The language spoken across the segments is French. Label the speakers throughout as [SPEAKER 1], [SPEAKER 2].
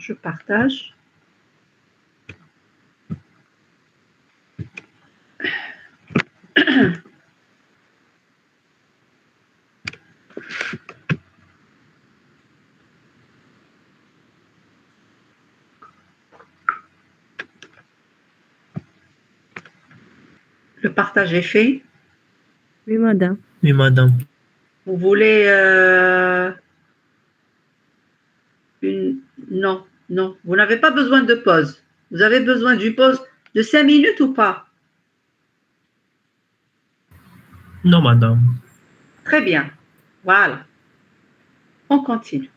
[SPEAKER 1] je partage. Le partage est fait.
[SPEAKER 2] Oui, madame.
[SPEAKER 3] Oui, madame.
[SPEAKER 1] Vous voulez Non, non. Vous n'avez pas besoin de pause. Vous avez besoin d'une pause de 5 minutes ou pas?
[SPEAKER 3] Non, madame.
[SPEAKER 1] Très bien. Voilà. On continue.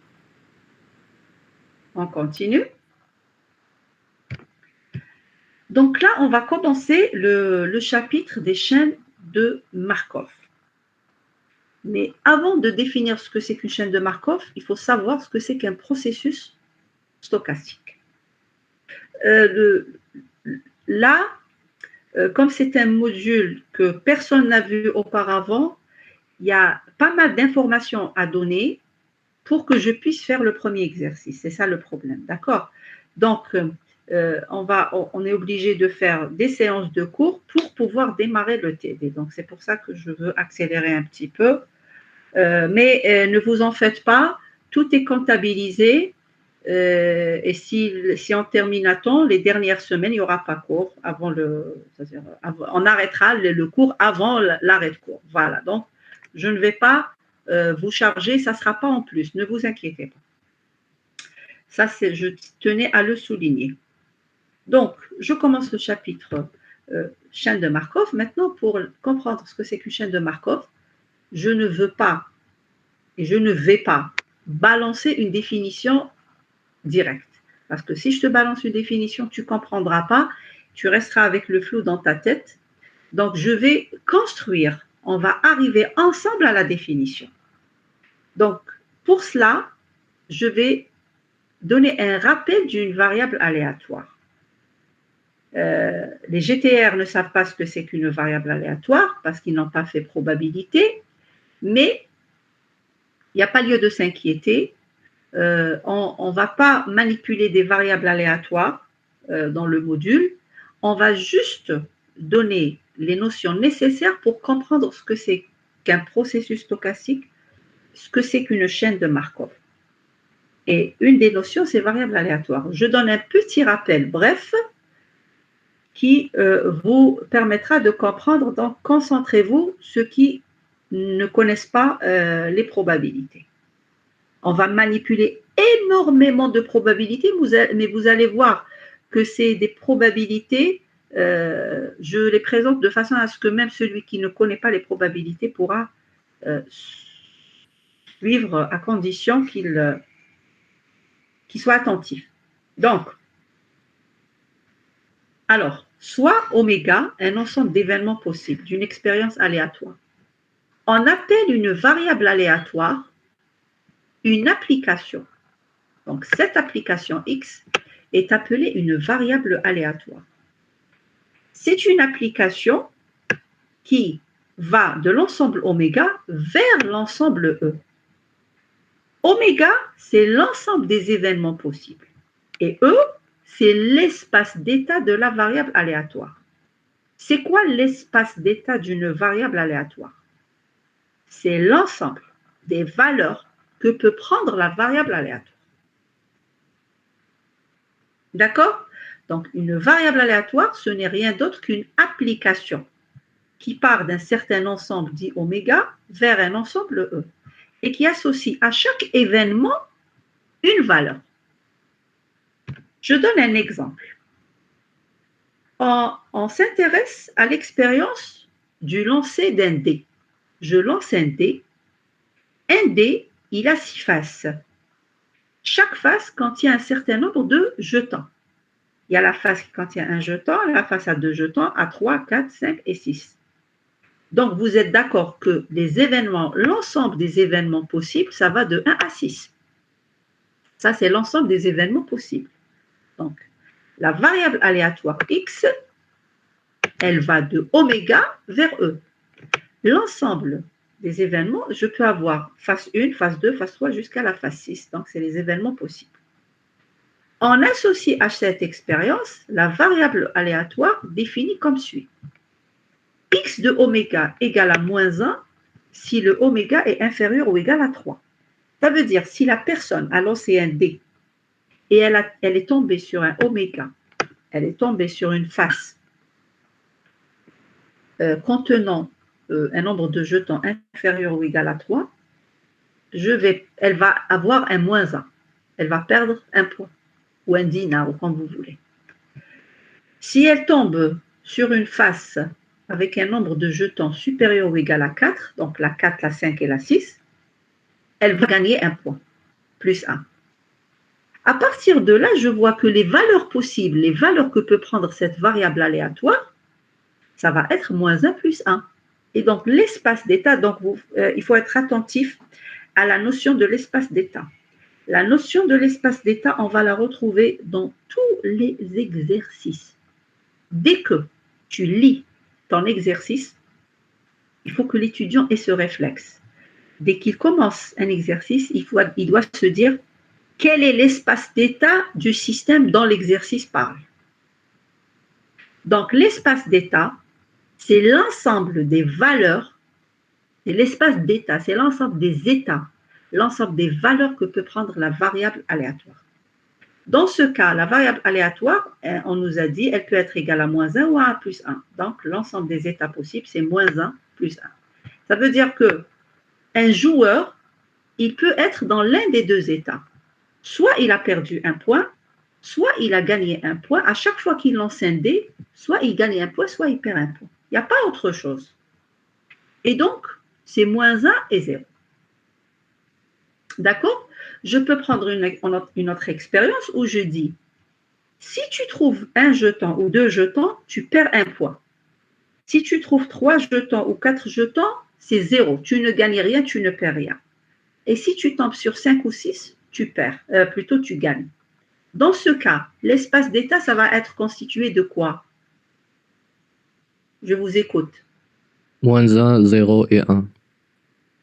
[SPEAKER 1] On continue. Donc là, on va commencer le chapitre des chaînes de Markov. Mais avant de définir ce que c'est qu'une chaîne de Markov, il faut savoir ce que c'est qu'un processus stochastique. Là, comme c'est un module que personne n'a vu auparavant, il y a pas mal d'informations à donner pour que je puisse faire le premier exercice. C'est ça le problème, d'accord? Donc, on est obligé de faire des séances de cours pour pouvoir démarrer le TD. Donc, c'est pour ça que je veux accélérer un petit peu. Mais ne vous en faites pas, tout est comptabilisé. Et si on termine à temps, les dernières semaines, il n'y aura pas cours on arrêtera le cours avant l'arrêt de cours. Voilà, donc je ne vais pas vous charger, ça ne sera pas en plus, ne vous inquiétez pas. Ça, je tenais à le souligner. Donc, je commence le chapitre chaîne de Markov. Maintenant, pour comprendre ce que c'est qu'une chaîne de Markov, je ne veux pas et je ne vais pas balancer une définition directe. Parce que si je te balance une définition, tu ne comprendras pas, tu resteras avec le flou dans ta tête. Donc, je vais construire, on va arriver ensemble à la définition. Donc, pour cela, je vais donner un rappel d'une variable aléatoire. Les GTR ne savent pas ce que c'est qu'une variable aléatoire parce qu'ils n'ont pas fait probabilité, mais il n'y a pas lieu de s'inquiéter. On ne va pas manipuler des variables aléatoires dans le module. On va juste donner les notions nécessaires pour comprendre ce que c'est qu'un processus stochastique, ce que c'est qu'une chaîne de Markov. Et une des notions, c'est variable aléatoire. Je donne un petit rappel bref qui vous permettra de comprendre. Donc, concentrez-vous, ceux qui ne connaissent pas les probabilités. On va manipuler énormément de probabilités, mais vous allez voir que c'est des probabilités, je les présente de façon à ce que même celui qui ne connaît pas les probabilités pourra suivre à condition qu'il soit attentif. Donc, alors, soit oméga, un ensemble d'événements possibles, d'une expérience aléatoire. On appelle une variable aléatoire une application. Donc, cette application X est appelée une variable aléatoire. C'est une application qui va de l'ensemble oméga vers l'ensemble E. Oméga, c'est l'ensemble des événements possibles. Et E, c'est l'espace d'état de la variable aléatoire. C'est quoi l'espace d'état d'une variable aléatoire? C'est l'ensemble des valeurs que peut prendre la variable aléatoire. D'accord? Donc, une variable aléatoire, ce n'est rien d'autre qu'une application qui part d'un certain ensemble dit oméga vers un ensemble E et qui associe à chaque événement une valeur. Je donne un exemple. On s'intéresse à l'expérience du lancer d'un dé. Je lance un dé. Un dé, il a 6 faces. Chaque face contient un certain nombre de jetons. Il y a la face qui contient un jeton, la face à 2 jetons, à 3, 4, 5 et 6. Donc, vous êtes d'accord que les événements, l'ensemble des événements possibles, ça va de 1 à 6. Ça, c'est l'ensemble des événements possibles. Donc, la variable aléatoire X, elle va de oméga vers E. L'ensemble des événements, je peux avoir face 1, face 2, face 3, jusqu'à la face 6. Donc, c'est les événements possibles. On associe à cette expérience la variable aléatoire définie comme suit. X de oméga égale à moins 1 si le oméga est inférieur ou égal à 3. Ça veut dire si la personne a lancé un dé et elle est tombée sur un oméga, elle est tombée sur une face contenant un nombre de jetons inférieur ou égal à 3, elle va avoir un moins 1. Elle va perdre un point ou un dinar, ou comme vous voulez. Si elle tombe sur une face avec un nombre de jetons supérieur ou égal à 4, donc la 4, la 5 et la 6, elle va gagner un point, plus 1. À partir de là, je vois que les valeurs possibles, les valeurs que peut prendre cette variable aléatoire, ça va être moins 1 plus 1. Et donc, l'espace d'état, donc il faut être attentif à la notion de l'espace d'état. La notion de l'espace d'état, on va la retrouver dans tous les exercices. Dès que tu lis ton exercice, il faut que l'étudiant ait ce réflexe. Dès qu'il commence un exercice, il doit se dire quel est l'espace d'état du système dont l'exercice parle. Donc, l'espace d'état, c'est l'ensemble des valeurs, c'est l'espace d'état, c'est l'ensemble des états, l'ensemble des valeurs que peut prendre la variable aléatoire. Dans ce cas, la variable aléatoire, on nous a dit, elle peut être égale à moins 1 ou à 1 plus 1. Donc, l'ensemble des états possibles, c'est moins 1 plus 1. Ça veut dire qu'un joueur, il peut être dans l'un des deux états. Soit il a perdu un point, soit il a gagné un point. À chaque fois qu'il lance un dé, soit il gagne un point, soit il perd un point. Il n'y a pas autre chose. Et donc, c'est moins 1 et 0. D'accord? Je peux prendre une autre expérience où je dis, si tu trouves un jeton ou deux jetons, tu perds un point. Si tu trouves 3 jetons ou 4 jetons, c'est 0. Tu ne gagnes rien, tu ne perds rien. Et si tu tombes sur 5 ou 6, tu perds. Plutôt, tu gagnes. Dans ce cas, l'espace d'état, ça va être constitué de quoi? Je vous écoute.
[SPEAKER 4] Moins 1, 0 et 1.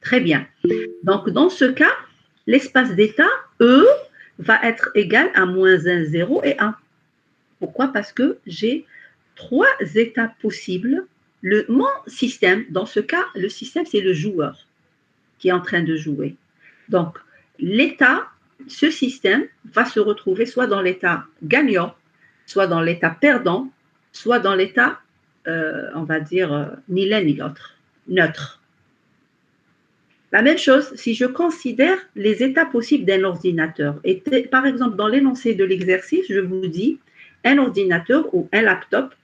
[SPEAKER 1] Très bien. Donc, dans ce cas, l'espace d'état, E, va être égal à moins 1, 0 et 1. Pourquoi? Parce que j'ai 3 états possibles. Mon système, dans ce cas, le système, c'est le joueur qui est en train de jouer. Donc, ce système va se retrouver soit dans l'état gagnant, soit dans l'état perdant, soit dans l'état, on va dire, ni l'un ni l'autre, neutre. La même chose, si je considère les états possibles d'un ordinateur. Et par exemple, dans l'énoncé de l'exercice, je vous dis, un ordinateur ou un laptop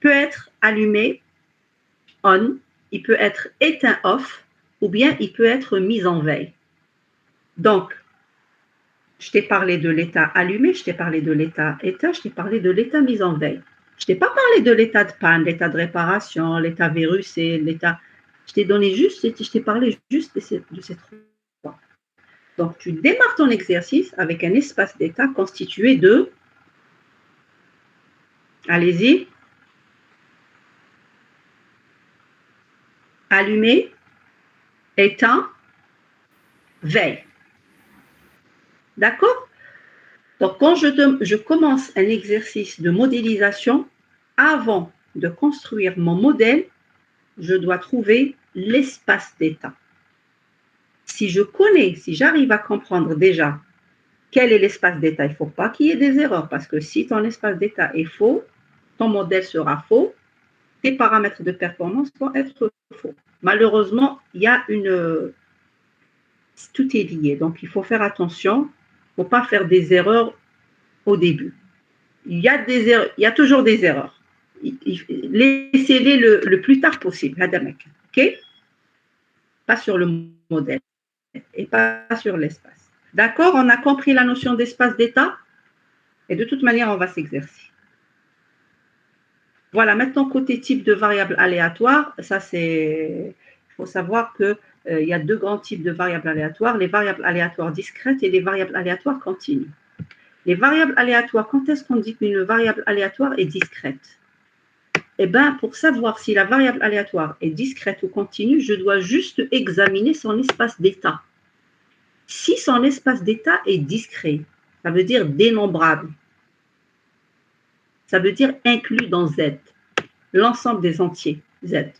[SPEAKER 1] peut être allumé on, il peut être éteint off, ou bien il peut être mis en veille. Donc, je t'ai parlé de l'état allumé, je t'ai parlé de l'état éteint, je t'ai parlé de l'état mis en veille. Je t'ai pas parlé de l'état de panne, l'état de réparation, l'état virusé, l'état... Je t'ai parlé juste de ces trois. Donc, tu démarres ton exercice avec un espace d'état constitué de... Allez-y. Allumé, éteint, veille. D'accord? Donc, quand je commence un exercice de modélisation, avant de construire mon modèle, je dois trouver l'espace d'état. Si j'arrive à comprendre déjà quel est l'espace d'état, il ne faut pas qu'il y ait des erreurs, parce que si ton espace d'état est faux, ton modèle sera faux, tes paramètres de performance vont être faux. Malheureusement, tout est lié, donc il faut faire attention, il ne faut pas faire des erreurs au début. Il y a toujours des erreurs. Laissez-les le plus tard possible, ok? Pas sur le modèle et pas sur l'espace. D'accord? On a compris la notion d'espace d'état et de toute manière, on va s'exercer. Voilà, maintenant, côté type de variable aléatoire, il faut savoir qu'il y a deux grands types de variables aléatoires, les variables aléatoires discrètes et les variables aléatoires continues. Les variables aléatoires, quand est-ce qu'on dit qu'une variable aléatoire est discrète? Eh bien, pour savoir si la variable aléatoire est discrète ou continue, je dois juste examiner son espace d'état. Si son espace d'état est discret, Ça veut dire dénombrable. Ça veut dire inclus dans Z. L'ensemble des entiers, Z.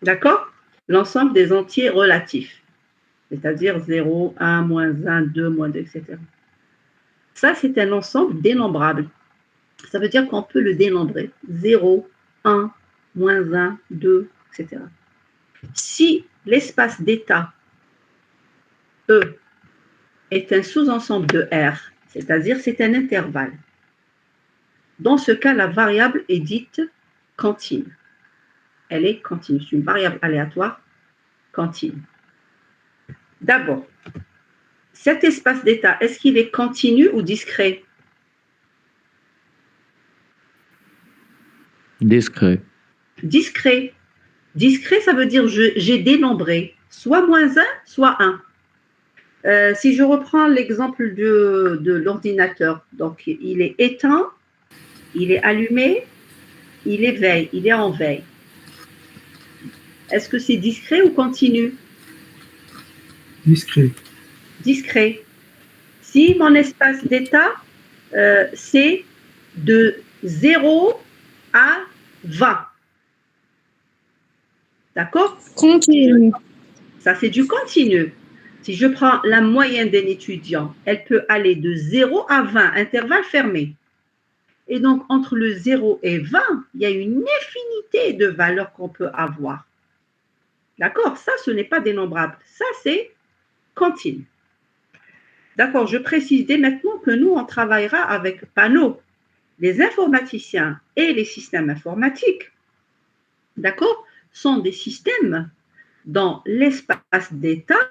[SPEAKER 1] D'accord? L'ensemble des entiers relatifs. C'est-à-dire 0, 1, moins 1, 2, moins 2, etc. Ça, c'est un ensemble dénombrable. Ça veut dire qu'on peut le dénombrer. 0, 1, moins 1, 2, etc. Si l'espace d'état E est un sous-ensemble de R, c'est-à-dire c'est un intervalle, dans ce cas, la variable est dite continue. Elle est continue. C'est une variable aléatoire continue. D'abord, cet espace d'état, est-ce qu'il est continu ou discret?
[SPEAKER 4] Discret.
[SPEAKER 1] Discret. Discret, ça veut dire j'ai dénombré soit moins 1, soit 1. Si je reprends l'exemple de l'ordinateur, donc il est éteint, il est allumé, il est en veille. Est-ce que c'est discret ou continu?
[SPEAKER 3] Discret.
[SPEAKER 1] Discret. Si mon espace d'état, c'est de 0 à 20. D'accord?
[SPEAKER 2] Continu.
[SPEAKER 1] Ça, c'est du continu. Si je prends la moyenne d'un étudiant, elle peut aller de 0 à 20, intervalle fermé. Et donc, entre le 0 et 20, il y a une infinité de valeurs qu'on peut avoir. D'accord? Ça, ce n'est pas dénombrable. Ça, c'est continu. D'accord, je précise dès maintenant que nous, on travaillera avec panneaux. Les informaticiens et les systèmes informatiques, d'accord, sont des systèmes dans l'espace d'état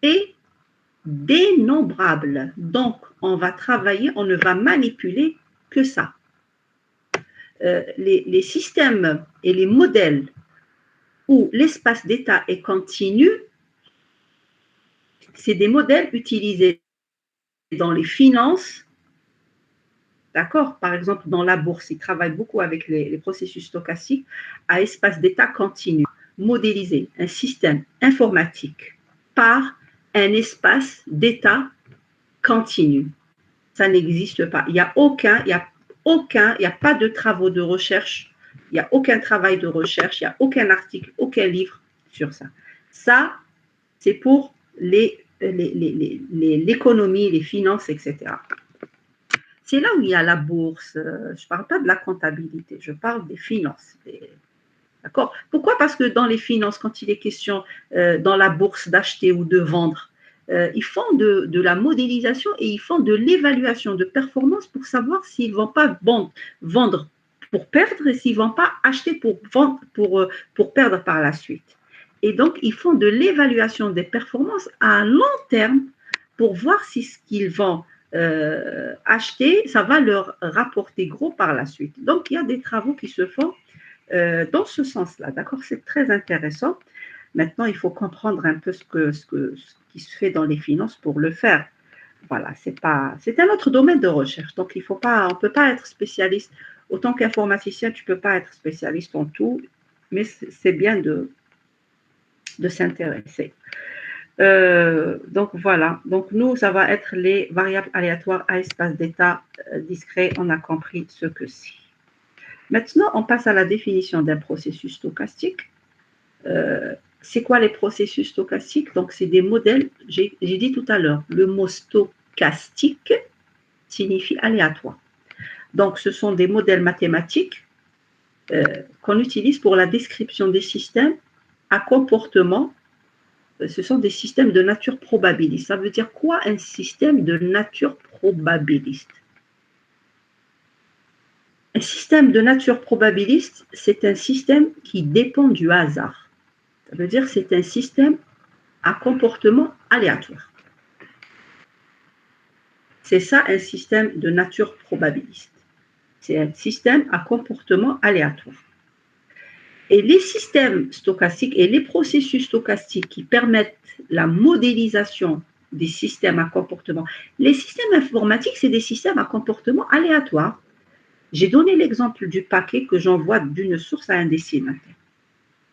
[SPEAKER 1] et dénombrable. Donc, on va travailler, on ne va manipuler que ça. Les systèmes et les modèles où l'espace d'état est continu, c'est des modèles utilisés dans les finances, d'accord? Par exemple, dans la bourse, ils travaillent beaucoup avec les processus stochastiques à espace d'état continu. Modéliser un système informatique par un espace d'état continu. Ça n'existe pas. Il n'y a pas de travaux de recherche, il n'y a aucun travail de recherche, il n'y a aucun article, aucun livre sur ça. Ça, c'est pour l'économie, les finances, etc. C'est là où il y a la bourse. Je ne parle pas de la comptabilité, je parle des finances. D'accord? Pourquoi? Parce que dans les finances, quand il est question dans la bourse d'acheter ou de vendre, ils font de la modélisation et ils font de l'évaluation de performance pour savoir s'ils ne vont pas vendre pour perdre et s'ils ne vont pas acheter pour perdre par la suite. Et donc, ils font de l'évaluation des performances à long terme pour voir si ce qu'ils vont acheter, ça va leur rapporter gros par la suite. Donc, il y a des travaux qui se font dans ce sens-là. D'accord? C'est très intéressant. Maintenant, il faut comprendre un peu ce qui se fait dans les finances pour le faire. Voilà, c'est un autre domaine de recherche. Donc, on ne peut pas être spécialiste. Autant qu'informaticien, tu ne peux pas être spécialiste en tout, mais c'est bien de s'intéresser. Donc, voilà. Donc, nous, ça va être les variables aléatoires à espace d'état discret. On a compris ce que c'est. Maintenant, on passe à la définition d'un processus stochastique. C'est quoi les processus stochastiques? Donc, c'est des modèles, j'ai dit tout à l'heure, le mot stochastique signifie aléatoire. Donc, ce sont des modèles mathématiques qu'on utilise pour la description des systèmes à comportement. Ce sont des systèmes de nature probabiliste. Ça veut dire quoi un système de nature probabiliste? Un système de nature probabiliste, c'est un système qui dépend du hasard. Ça veut dire que c'est un système à comportement aléatoire. C'est ça un système de nature probabiliste. C'est un système à comportement aléatoire. Et les systèmes stochastiques et les processus stochastiques qui permettent la modélisation des systèmes à comportement. Les systèmes informatiques, c'est des systèmes à comportement aléatoire. J'ai donné l'exemple du paquet que j'envoie d'une source à un destinataire.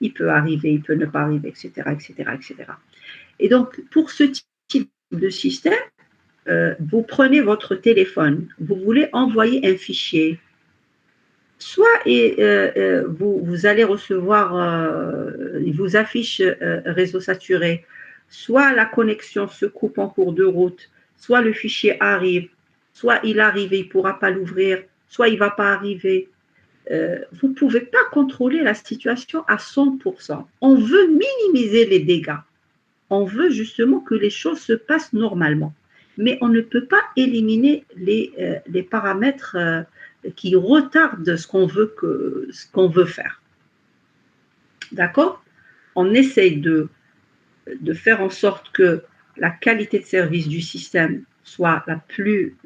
[SPEAKER 1] Il peut arriver, il peut ne pas arriver, etc., etc., etc. Et donc, pour ce type de système, vous prenez votre téléphone, vous voulez envoyer un fichier. Soit vous allez recevoir, il vous affiche réseau saturé, soit la connexion se coupe en cours de route, soit le fichier arrive, soit il arrive et il ne pourra pas l'ouvrir, soit il ne va pas arriver. Vous ne pouvez pas contrôler la situation à 100%. On veut minimiser les dégâts. On veut justement que les choses se passent normalement. Mais on ne peut pas éliminer les paramètres qui retardent ce qu'on veut faire. D'accord? On essaye de faire en sorte que la qualité de service du système soit la plus,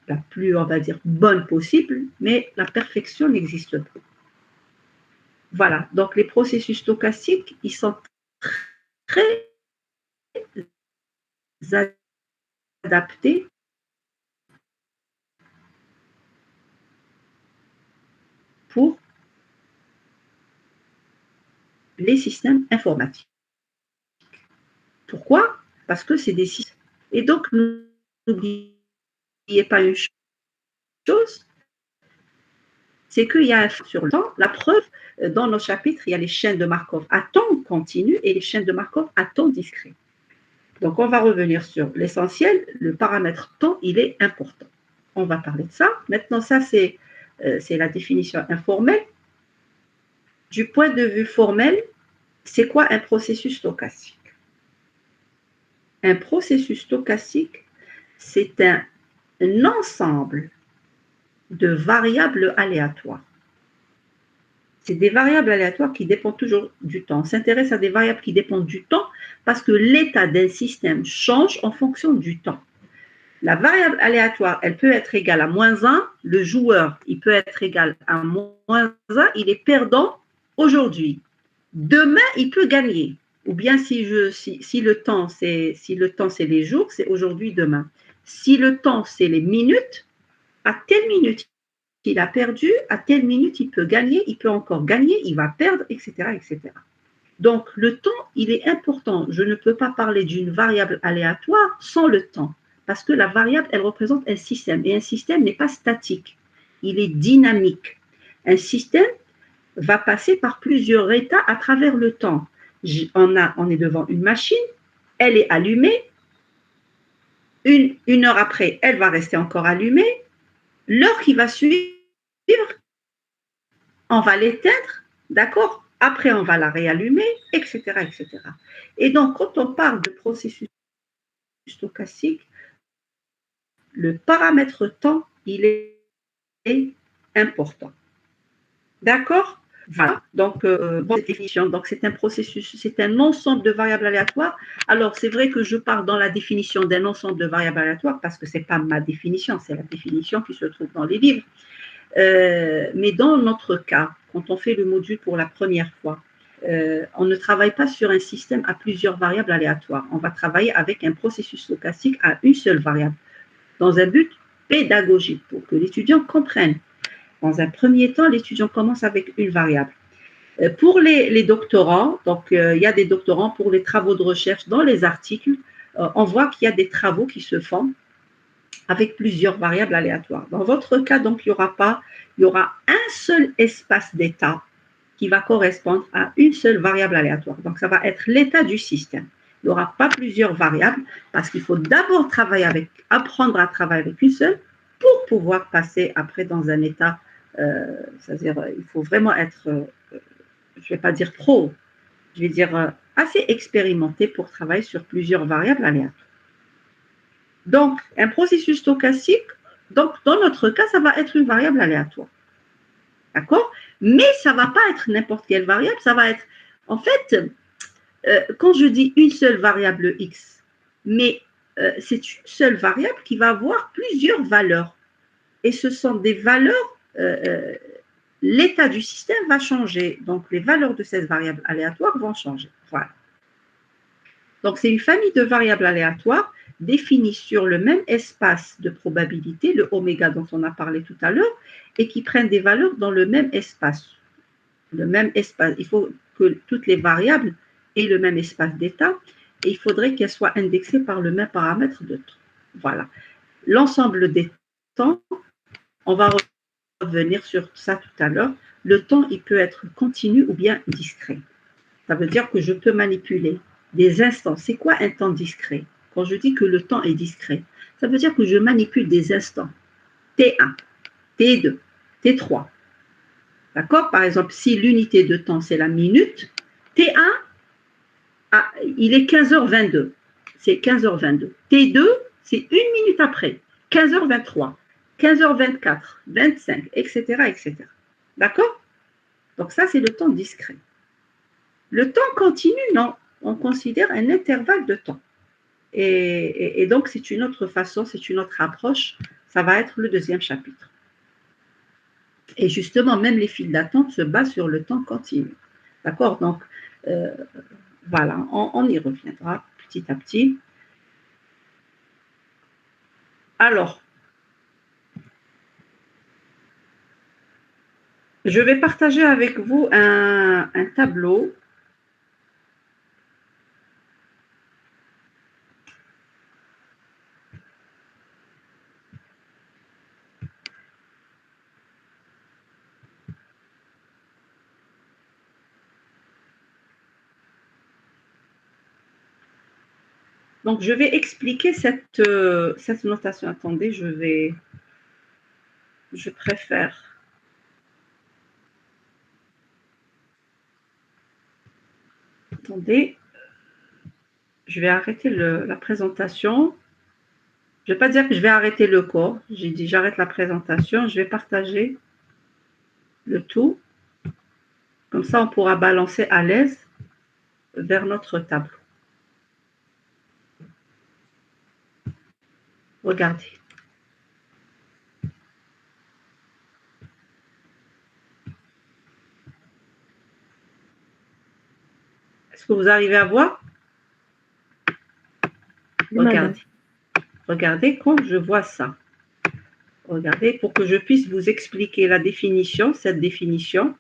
[SPEAKER 1] on va dire, bonne possible, mais la perfection n'existe pas. Voilà, donc les processus stochastiques, ils sont très adaptés pour les systèmes informatiques. Pourquoi? Parce que c'est des systèmes. Et donc, n'oubliez pas une chose, c'est qu'il y a sur le temps, la preuve, dans nos chapitres, il y a les chaînes de Markov à temps continu et les chaînes de Markov à temps discret. Donc, on va revenir sur l'essentiel. Le paramètre temps, il est important. On va parler de ça. Maintenant, ça, c'est la définition informelle. Du point de vue formel, c'est quoi un processus stochastique? Un processus stochastique, c'est un ensemble de variables aléatoires. C'est des variables aléatoires qui dépendent toujours du temps. On s'intéresse à des variables qui dépendent du temps parce que l'état d'un système change en fonction du temps. La variable aléatoire, elle peut être égale à -1. Le joueur, il peut être égal à -1. Il est perdant aujourd'hui. Demain, il peut gagner. Ou bien si le temps, c'est les jours, c'est aujourd'hui, demain. Si le temps, c'est les minutes, à telle minute, il a perdu, à telle minute, il peut gagner, il peut encore gagner, il va perdre, etc., etc. Donc, le temps, il est important. Je ne peux pas parler d'une variable aléatoire sans le temps, parce que la variable, elle représente un système, et un système n'est pas statique, il est dynamique. Un système va passer par plusieurs états à travers le temps. On est devant une machine, elle est allumée, une heure après, elle va rester encore allumée, l'heure qui va suivre, on va l'éteindre, d'accord? Après, on va la réallumer, etc., etc. Et donc, quand on parle de processus stochastique, le paramètre temps, il est important. D'accord? Voilà, donc, cette définition, donc c'est un processus, c'est un ensemble de variables aléatoires. Alors, c'est vrai que je parle dans la définition d'un ensemble de variables aléatoires parce que ce n'est pas ma définition, c'est la définition qui se trouve dans les livres. Mais dans notre cas, quand on fait le module pour la première fois, on ne travaille pas sur un système à plusieurs variables aléatoires. On va travailler avec un processus stochastique à une seule variable, dans un but pédagogique, pour que l'étudiant comprenne. Dans un premier temps, l'étudiant commence avec une variable. Pour les doctorants, donc il y a des doctorants pour les travaux de recherche dans les articles, on voit qu'il y a des travaux qui se font avec plusieurs variables aléatoires. Dans votre cas, donc, il y aura un seul espace d'état qui va correspondre à une seule variable aléatoire. Donc, ça va être l'état du système. Il n'y aura pas plusieurs variables parce qu'il faut d'abord apprendre à travailler avec une seule pour pouvoir passer après dans un état, c'est-à-dire il faut vraiment être, je ne vais pas dire pro, je vais dire assez expérimenté pour travailler sur plusieurs variables aléatoires. Donc, un processus stochastique, donc dans notre cas, ça va être une variable aléatoire. D'accord? Mais ça ne va pas être n'importe quelle variable, ça va être, en fait, quand je dis une seule variable x, mais c'est une seule variable qui va avoir plusieurs valeurs. Et ce sont des valeurs, l'état du système va changer. Donc, les valeurs de cette variable aléatoire vont changer. Voilà. Donc, c'est une famille de variables aléatoires définies sur le même espace de probabilité, le oméga dont on a parlé tout à l'heure, et qui prennent des valeurs dans le même espace. Le même espace. Il faut que toutes les variables aient le même espace d'état. et il faudrait qu'elle soit indexée par le même paramètre de temps. Voilà. L'ensemble des temps, on va revenir sur ça tout à l'heure. Le temps, il peut être continu ou bien discret. Ça veut dire que je peux manipuler des instants. C'est quoi un temps discret? Quand je dis que le temps est discret, ça veut dire que je manipule des instants. T1, T2, T3. D'accord? Par exemple, si l'unité de temps, c'est la minute, T1, il est 15h22. C'est 15h22. T2, c'est une minute après. 15h23, 15h24, 25, etc., etc. D'accord? Donc ça, c'est le temps discret. Le temps continu, non. On considère un intervalle de temps. Et donc, c'est une autre façon, c'est une autre approche. Ça va être le deuxième chapitre. Et justement, même les files d'attente se basent sur le temps continu. D'accord? Donc, voilà, on y reviendra petit à petit. Alors, je vais partager avec vous un tableau. Donc, je vais expliquer cette notation. Attendez, je préfère. Attendez, je vais arrêter la présentation. Je ne vais pas dire que je vais arrêter le cours. J'ai dit j'arrête la présentation. Je vais partager le tout. Comme ça, on pourra balancer à l'aise vers notre tableau. Regardez. Est-ce que vous arrivez à voir? Regardez. Regardez quand je vois ça. Regardez, pour que je puisse vous expliquer la définition, cette définition,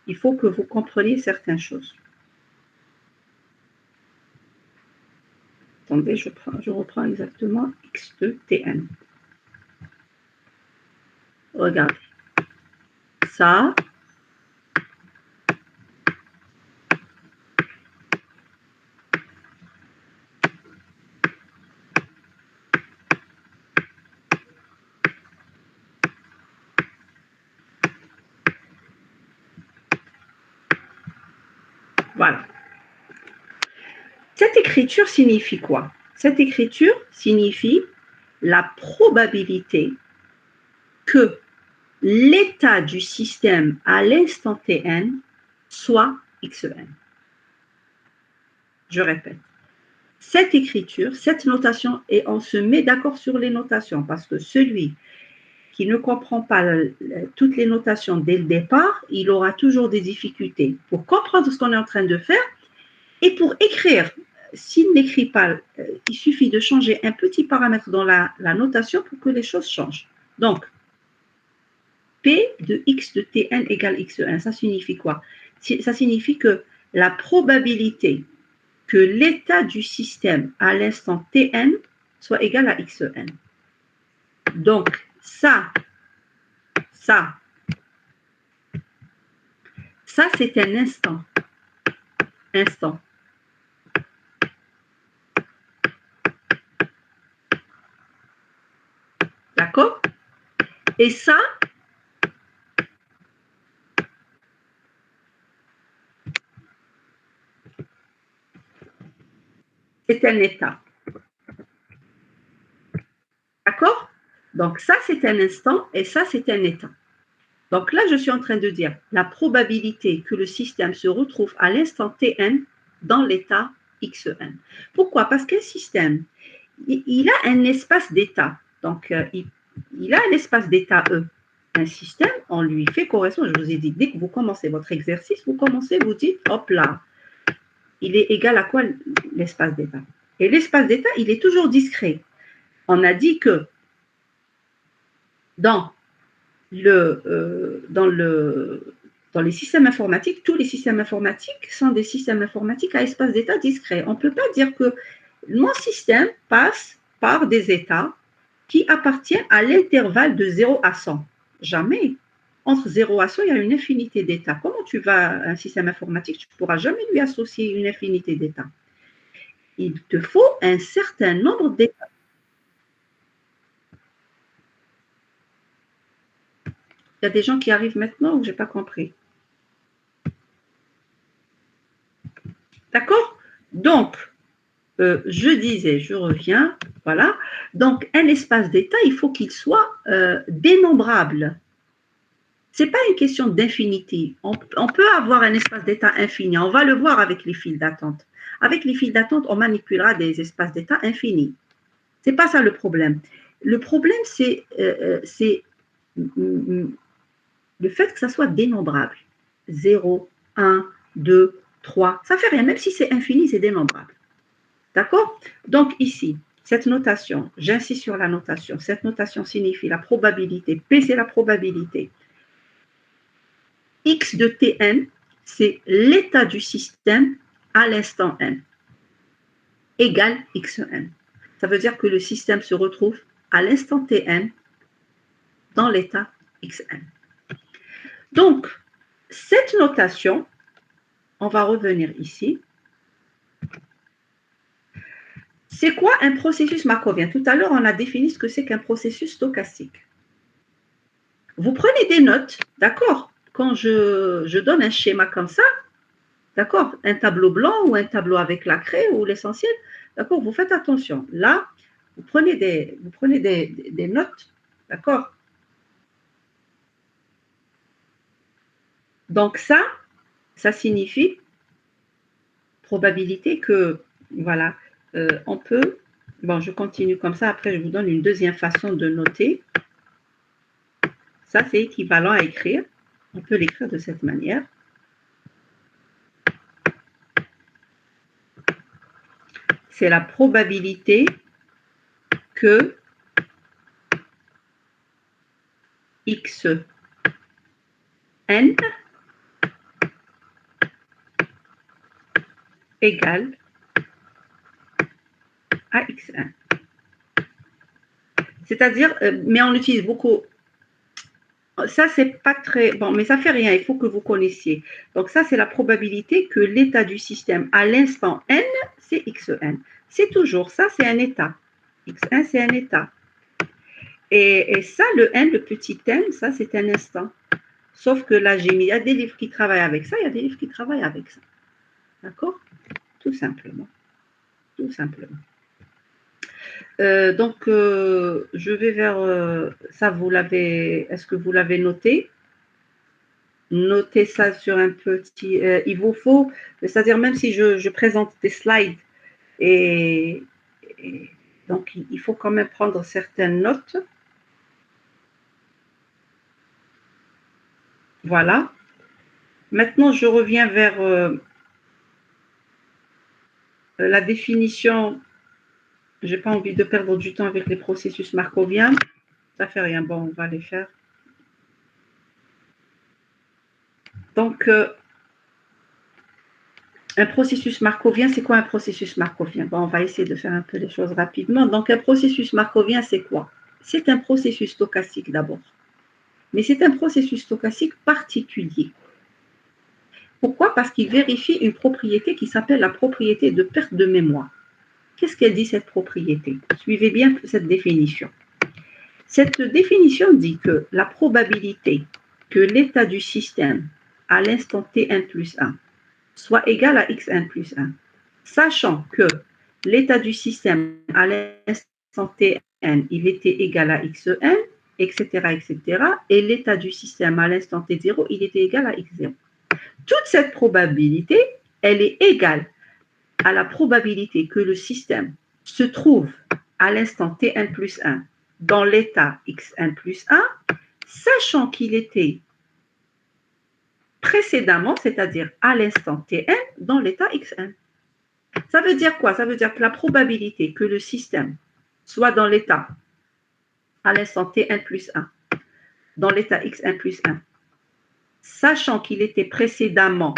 [SPEAKER 1] il faut que vous compreniez certaines choses. Attendez, je reprends exactement x de Tn. Regardez. Ça, voilà. Cette écriture signifie quoi? Cette écriture signifie la probabilité que l'état du système à l'instant Tn soit xn. Je répète. Cette écriture, cette notation, et on se met d'accord sur les notations parce que celui qui ne comprend pas toutes les notations dès le départ, il aura toujours des difficultés pour comprendre ce qu'on est en train de faire et pour écrire. S'il n'écrit pas, il suffit de changer un petit paramètre dans la notation pour que les choses changent. Donc, P de x de Tn égale xn, ça signifie quoi? Ça signifie que la probabilité que l'état du système à l'instant Tn soit égal à xn. Donc, ça c'est un instant. Instant. D'accord? Et ça, c'est un état. D'accord? Donc ça, c'est un instant et ça, c'est un état. Donc là, je suis en train de dire la probabilité que le système se retrouve à l'instant Tn dans l'état xn. Pourquoi? Parce qu'un système, il a un espace d'état. Donc, il a un espace d'état E. Un système, on lui fait correspondre. Je vous ai dit, dès que vous commencez votre exercice, vous dites, hop là, il est égal à quoi l'espace d'état? Et l'espace d'état, il est toujours discret. On a dit que dans le Dans les systèmes informatiques, tous les systèmes informatiques sont des systèmes informatiques à espace d'état discret. On ne peut pas dire que mon système passe par des états qui appartiennent à l'intervalle de 0 à 100. Jamais. Entre 0 à 100, il y a une infinité d'états. Comment tu vas à un système informatique, tu ne pourras jamais lui associer une infinité d'états. Il te faut un certain nombre d'états. Il y a des gens qui arrivent maintenant ou je n'ai pas compris. D'accord? Donc, je disais, je reviens, voilà. Donc, un espace d'état, il faut qu'il soit dénombrable. Ce n'est pas une question d'infinité. On peut avoir un espace d'état infini. On va le voir avec les files d'attente. Avec les files d'attente, on manipulera des espaces d'état infinis. Ce n'est pas ça le problème. Le problème, c'est le fait que ça soit dénombrable. 0, 1, 2, 3. Ça ne fait rien. Même si c'est infini, c'est dénombrable. D'accord? Donc ici, cette notation, j'insiste sur la notation. Cette notation signifie la probabilité. P, c'est la probabilité. X de Tn, c'est l'état du système à l'instant n, égale Xn. Ça veut dire que le système se retrouve à l'instant Tn dans l'état Xn. Donc, cette notation, on va revenir ici. C'est quoi un processus markovien? Tout à l'heure, on a défini ce que c'est qu'un processus stochastique. Vous prenez des notes, d'accord? Quand je donne un schéma comme ça, d'accord? Un tableau blanc ou un tableau avec la craie ou l'essentiel, d'accord? Vous faites attention. Là, vous prenez des notes, d'accord? Donc ça signifie probabilité que, voilà, on peut, bon, je continue comme ça, après je vous donne une deuxième façon de noter. Ça, c'est équivalent à écrire. On peut l'écrire de cette manière. C'est la probabilité que Xn égale à Xn. C'est-à-dire, mais on utilise beaucoup. Ça, c'est pas très bon, mais ça fait rien, il faut que vous connaissiez. Donc, ça, c'est la probabilité que l'état du système à l'instant n, c'est Xn. C'est toujours ça, c'est un état. Xn, c'est un état. Et ça, le n, le petit n, ça, c'est un instant. Sauf que là, j'ai mis, il y a des livres qui travaillent avec ça, il y a des livres qui travaillent avec ça. D'accord? Tout simplement. Tout simplement. Donc, je vais vers ça, vous l'avez, est-ce que vous l'avez noté? Notez ça sur un petit, il vous faut, c'est-à-dire même si je présente des slides, et donc il faut quand même prendre certaines notes. Voilà. Maintenant, je reviens vers la définition. Je n'ai pas envie de perdre du temps avec les processus markoviens. Ça ne fait rien. Bon, on va les faire. Donc, un processus markovien, c'est quoi un processus markovien? Bon, on va essayer de faire un peu les choses rapidement. Donc, un processus markovien, c'est quoi? C'est un processus stochastique d'abord. Mais c'est un processus stochastique particulier. Pourquoi? Parce qu'il vérifie une propriété qui s'appelle la propriété de perte de mémoire. Qu'est-ce qu'elle dit, cette propriété? Suivez bien cette définition. Cette définition dit que la probabilité que l'état du système à l'instant Tn plus 1 soit égal à Xn plus 1, sachant que l'état du système à l'instant Tn, il était égal à Xn, etc., etc., et l'état du système à l'instant T0, il était égal à X0. Toute cette probabilité, elle est égale à la probabilité que le système se trouve à l'instant Tn plus 1 dans l'état Xn plus 1, sachant qu'il était précédemment, c'est-à-dire à l'instant Tn, dans l'état Xn. Ça veut dire quoi? Ça veut dire que la probabilité que le système soit dans l'état à l'instant Tn plus 1, dans l'état Xn plus 1, sachant qu'il était précédemment,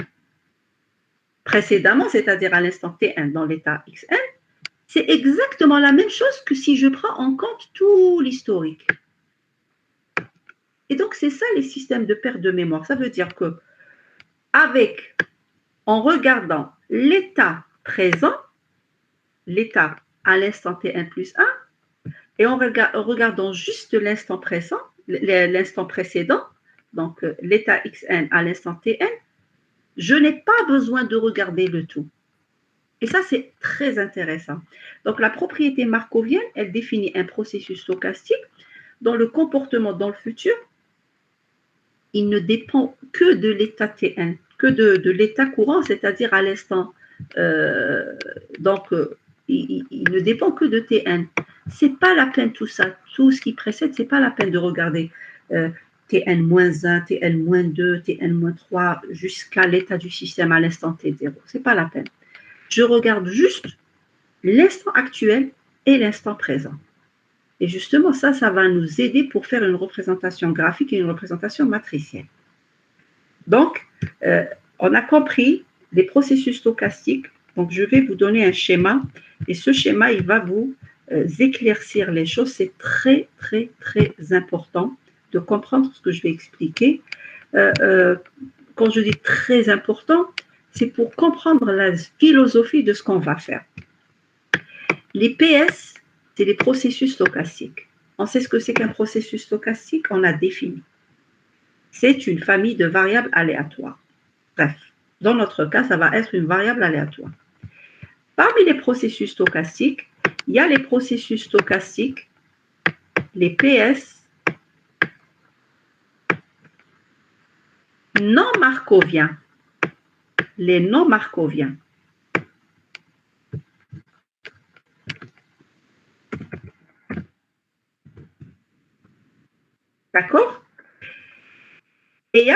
[SPEAKER 1] c'est-à-dire à l'instant T1 dans l'état Xn, c'est exactement la même chose que si je prends en compte tout l'historique. Et donc, c'est ça les systèmes de perte de mémoire. Ça veut dire que, en regardant l'état présent, l'état à l'instant T1 plus 1, et en regardant juste l'instant précédent, donc l'état Xn à l'instant Tn, je n'ai pas besoin de regarder le tout. Et ça, c'est très intéressant. Donc, la propriété markovienne, elle définit un processus stochastique dont le comportement dans le futur, il ne dépend que de l'état T1, que de l'état courant, c'est-à-dire à l'instant. Il ne dépend que de T1. C'est pas la peine tout ça, tout ce qui précède, c'est pas la peine de regarder Tn-1, Tn-2, Tn-3 jusqu'à l'état du système à l'instant T0. C'est pas la peine. Je regarde juste l'instant actuel et l'instant présent. Et justement, ça va nous aider pour faire une représentation graphique et une représentation matricielle. Donc, on a compris les processus stochastiques. Donc, je vais vous donner un schéma. Et ce schéma, il va vous éclaircir les choses. C'est très, très, très important de comprendre ce que je vais expliquer. Quand je dis très important, c'est pour comprendre la philosophie de ce qu'on va faire. Les PS, c'est les processus stochastiques. On sait ce que c'est qu'un processus stochastique, on a défini. C'est une famille de variables aléatoires. Bref, dans notre cas, ça va être une variable aléatoire. Parmi les processus stochastiques, il y a les processus stochastiques, les PS, non markoviens. Les non markoviens. D'accord? Et il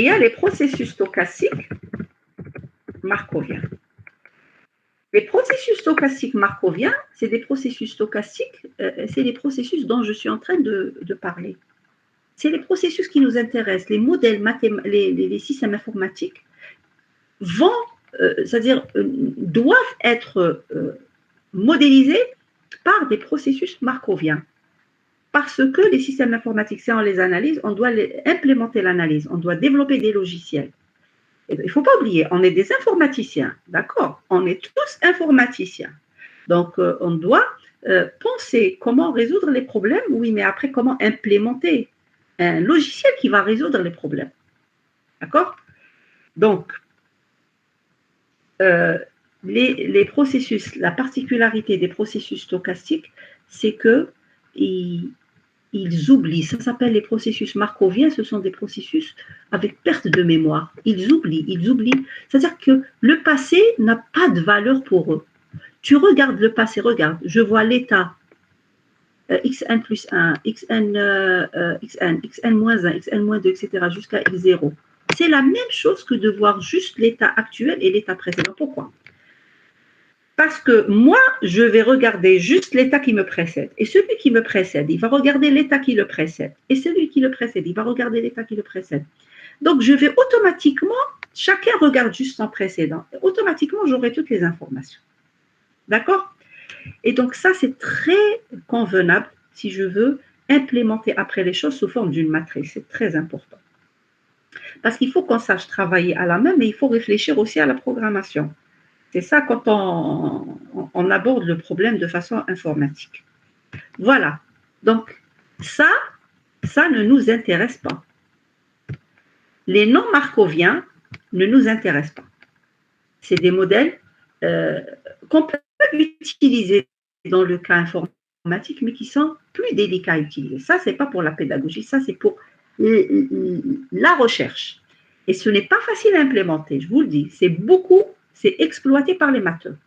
[SPEAKER 1] y a les processus stochastiques markoviens. Les processus stochastiques markoviens, c'est des processus stochastiques, c'est les processus dont je suis en train de parler. C'est les processus qui nous intéressent. Les modèles les systèmes informatiques doivent être modélisés par des processus markoviens. Parce que les systèmes informatiques, si on les analyse, on doit implémenter l'analyse, on doit développer des logiciels. Il ne faut pas oublier, on est des informaticiens, d'accord? On est tous informaticiens. Donc, on doit penser comment résoudre les problèmes, oui, mais après, comment implémenter un logiciel qui va résoudre les problèmes. D'accord? Donc, les processus, la particularité des processus stochastiques, c'est qu'ils oublient. Ça s'appelle les processus markoviens. Ce sont des processus avec perte de mémoire. Ils oublient. C'est-à-dire que le passé n'a pas de valeur pour eux. Tu regardes le passé, regarde, je vois l'état xn plus 1, xn, xn moins 1, xn moins 2, etc. jusqu'à x0. C'est la même chose que de voir juste l'état actuel et l'état précédent. Pourquoi? Parce que moi, je vais regarder juste l'état qui me précède. Et celui qui me précède, il va regarder l'état qui le précède. Et celui qui le précède, il va regarder l'état qui le précède. Donc, je vais automatiquement, chacun regarde juste son précédent. Et automatiquement, j'aurai toutes les informations. D'accord? Et donc, ça, c'est très convenable si je veux implémenter après les choses sous forme d'une matrice. C'est très important. Parce qu'il faut qu'on sache travailler à la main, mais il faut réfléchir aussi à la programmation. C'est ça quand on aborde le problème de façon informatique. Voilà. Donc, ça ne nous intéresse pas. Les non-markoviens ne nous intéressent pas. C'est des modèles qu'on peut utiliser dans le cas informatique, mais qui sont plus délicats à utiliser. Ça, ce n'est pas pour la pédagogie, ça, c'est pour la recherche. Et ce n'est pas facile à implémenter, je vous le dis. C'est exploité par les matheux.